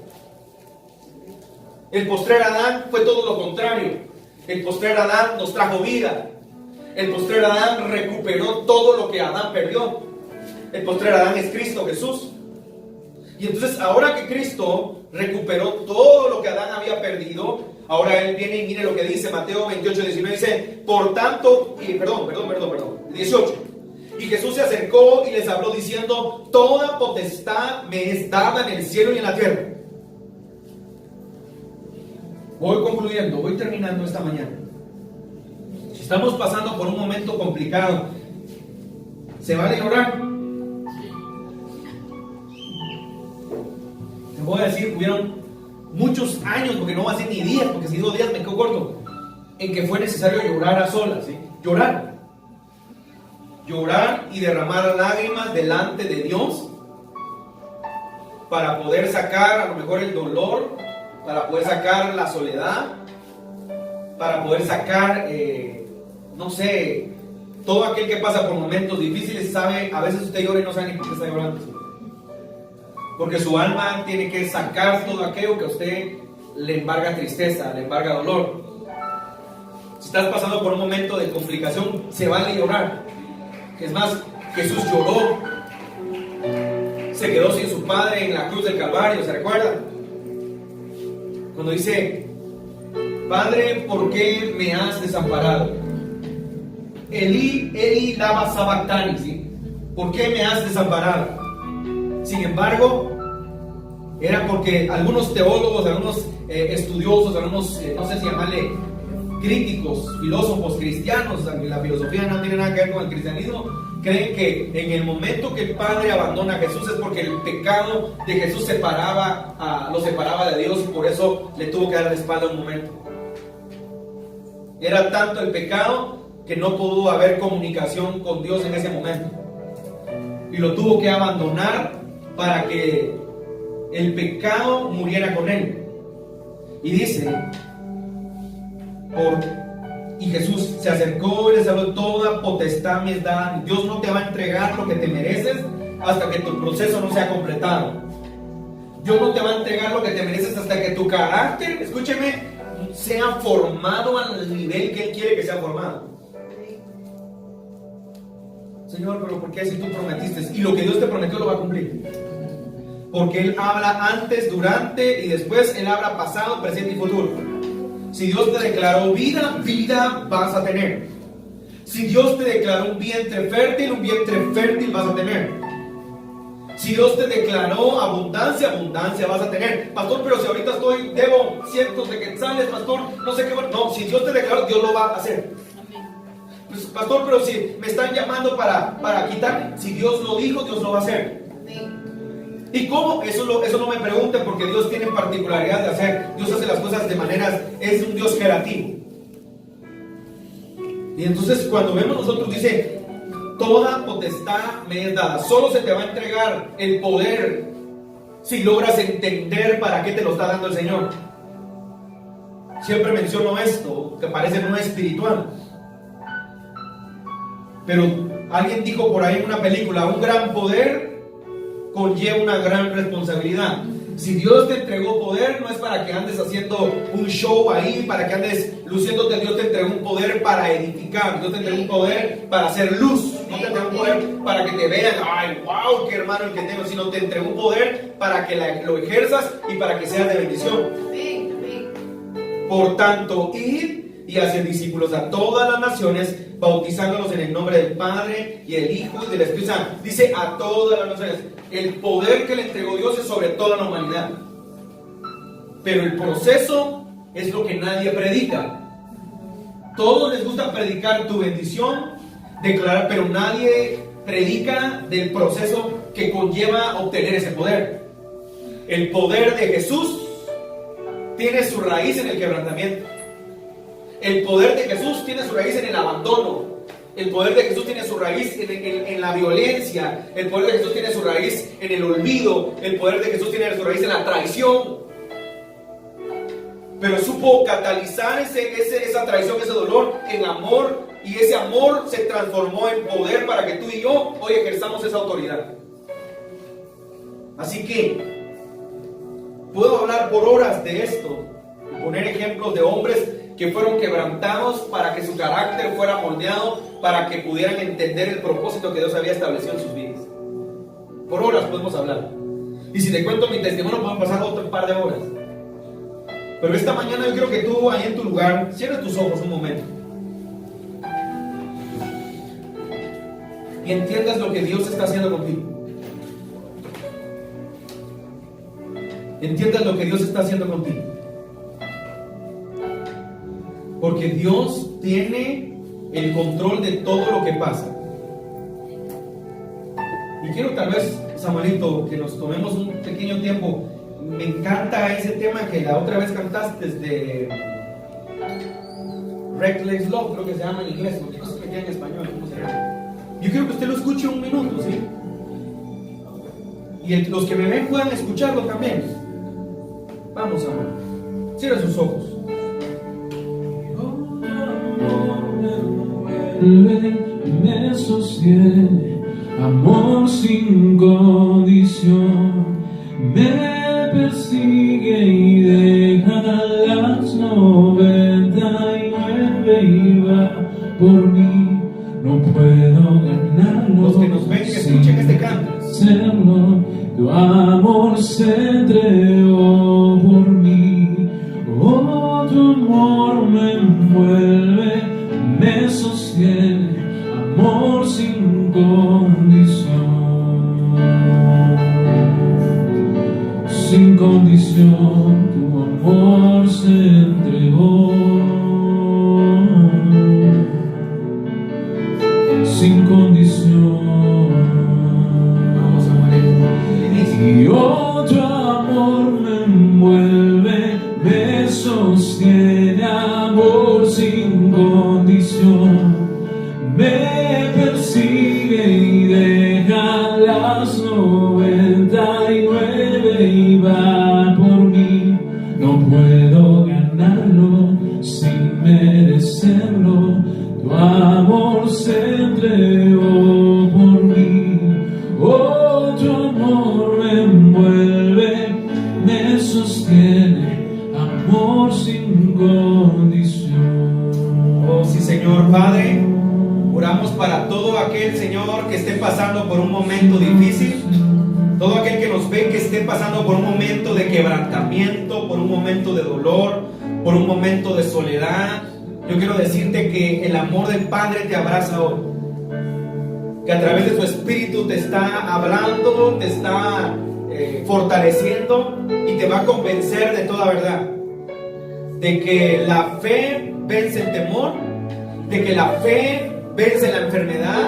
El postrer Adán fue todo lo contrario. El postrer Adán nos trajo vida. El postrer Adán recuperó todo lo que Adán perdió. El postrer Adán es Cristo Jesús. Y entonces ahora que Cristo recuperó todo lo que Adán había perdido, ahora Él viene y mire lo que dice Mateo 28, 19, dice, por tanto, 18. Y Jesús se acercó y les habló diciendo, toda potestad me es dada en el cielo y en la tierra. Voy concluyendo, voy terminando esta mañana. Si estamos pasando por un momento complicado, ¿se vale llorar? Te voy a decir, hubieron muchos años, porque no va a ser ni días, porque si digo días me quedo corto, en que fue necesario llorar a solas, ¿sí? Llorar y derramar lágrimas delante de Dios para poder sacar a lo mejor el dolor, para poder sacar la soledad, para poder sacar, no sé, todo aquel que pasa por momentos difíciles sabe, a veces usted llora y no sabe ni por qué está llorando. Porque su alma tiene que sacar todo aquello que a usted le embarga tristeza, le embarga dolor. Si estás pasando por un momento de complicación, se vale llorar. Es más, Jesús lloró. Se quedó sin su Padre en la cruz del Calvario, ¿se recuerdan? Cuando dice, Padre, ¿por qué me has desamparado? Elí lama sabactani, ¿sí? ¿Por qué me has desamparado? Sin embargo, era porque algunos teólogos, algunos estudiosos, algunos, no sé si llamarle críticos, filósofos cristianos, la filosofía no tiene nada que ver con el cristianismo, creen que en el momento que el Padre abandona a Jesús es porque el pecado de Jesús lo separaba de Dios y por eso le tuvo que dar la espalda un momento. Era tanto el pecado que no pudo haber comunicación con Dios en ese momento. Y lo tuvo que abandonar para que el pecado muriera con él. Y dice, y Jesús se acercó y les habló, toda potestad me es dada. Dios no te va a entregar lo que te mereces hasta que tu proceso no sea completado. Dios no te va a entregar lo que te mereces hasta que tu carácter, escúcheme, sea formado al nivel que Él quiere que sea formado. Señor, pero ¿por qué si tú prometiste? Y lo que Dios te prometió lo va a cumplir. Porque Él habla antes, durante y después. Él habla pasado, presente y futuro. Si Dios te declaró vida, vida vas a tener. Si Dios te declaró un vientre fértil vas a tener. Si Dios te declaró abundancia, abundancia vas a tener. Pastor, pero si ahorita debo cientos de quetzales, pastor, no sé qué. No, si Dios te declaró, Dios lo va a hacer. Pues, pastor, pero si me están llamando para quitar, si Dios lo dijo, Dios lo va a hacer. ¿Y cómo? Eso no me pregunten, porque Dios tiene particularidad de hacer. Dios hace las cosas de maneras, es un Dios creativo. Y entonces cuando vemos nosotros dice, toda potestad me es dada. Solo se te va a entregar el poder si logras entender para qué te lo está dando el Señor. Siempre menciono esto, que parece no espiritual. Pero alguien dijo por ahí en una película, un gran poder conlleva una gran responsabilidad. Si Dios te entregó poder, no es para que andes haciendo un show ahí, para que andes luciéndote. Dios te entregó un poder para edificar. Dios te entregó un poder para hacer luz. no te entregó un poder para que te vean, ay, wow, qué hermano el que tengo, sino te entregó un poder para que lo ejerzas y para que seas de bendición. Por tanto, id y hacer discípulos a todas las naciones, bautizándolos en el nombre del Padre y del Hijo y del Espíritu Santo. Dice a todas las naciones. El poder que le entregó Dios es sobre toda la humanidad. Pero el proceso es lo que nadie predica. Todos les gusta predicar tu bendición, declarar, pero nadie predica del proceso que conlleva obtener ese poder. El poder de Jesús tiene su raíz en el quebrantamiento. El poder de Jesús tiene su raíz en el abandono. El poder de Jesús tiene su raíz en la violencia. El poder de Jesús tiene su raíz en el olvido. El poder de Jesús tiene su raíz en la traición. Pero supo catalizar esa traición, ese dolor en amor. Y ese amor se transformó en poder para que tú y yo hoy ejerzamos esa autoridad. Así que puedo hablar por horas de esto. Poner ejemplos de hombres que fueron quebrantados para que su carácter fuera moldeado, para que pudieran entender el propósito que Dios había establecido en sus vidas. Por horas podemos hablar. Y si te cuento mi testimonio, pueden pasar otro par de horas. Pero esta mañana yo quiero que tú, ahí en tu lugar, cierres tus ojos un momento. Y entiendas lo que Dios está haciendo contigo. Entiendas lo que Dios está haciendo contigo. Porque Dios tiene el control de todo lo que pasa. Y quiero tal vez, Samuelito, que nos tomemos un pequeño tiempo. Me encanta ese tema que la otra vez cantaste desde Reckless Love, creo que se llama en inglés, porque no sé qué queda en español, ¿cómo se llama? Yo quiero que usted lo escuche un minuto, ¿sí? Y los que me ven puedan escucharlo también. Vamos, amor. Cierra sus ojos. Me sostiene, amor sin condición, me persigue y deja las 99 y va por mí. No puedo ganarlo. Los que nos ven, que escuchen este canto. Hacerlo, tu amor se entregó por mí. Oh, tu amor me envuelve, me sostiene, amor sin condición. Sin condición, tu amor se entregó. Sin condición. Vamos a morir. Y otro amor me envuelve, me sostiene, amor sin condición, me persigue y deja las 99 y va por mí. No puedo ganarlo sin merecerlo, tu amor se entregó por mí. Oh, tu amor me envuelve, me sostiene, amor sin condición. Oh, sí, Señor Padre, oramos para todo aquel, Señor, que esté pasando por un momento difícil, todo aquel que nos ve que esté pasando por un momento de quebrantamiento, por un momento de dolor, por un momento de soledad. Yo quiero decirte que el amor del Padre te abraza hoy, que a través de su Espíritu te está hablando, te está fortaleciendo y te va a convencer de toda verdad, de que la fe vence el temor, de que la fe vence la enfermedad,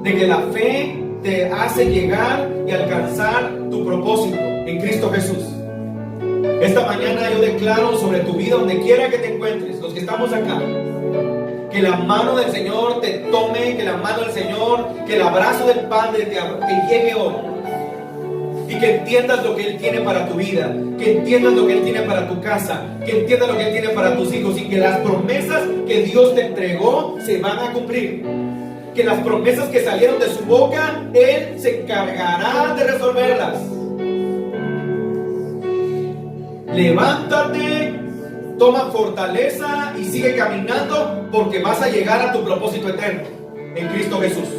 de que la fe te hace llegar y alcanzar tu propósito en Cristo Jesús. Esta mañana yo declaro sobre tu vida, donde quiera que te encuentres, los que estamos acá, que la mano del Señor te tome, que la mano del Señor, que el abrazo del Padre te llegue hoy. Y que entiendas lo que Él tiene para tu vida, que entiendas lo que Él tiene para tu casa, que entiendas lo que Él tiene para tus hijos, y que las promesas que Dios te entregó se van a cumplir. Que las promesas que salieron de su boca, Él se encargará de resolverlas. Levántate, toma fortaleza y sigue caminando, porque vas a llegar a tu propósito eterno en Cristo Jesús.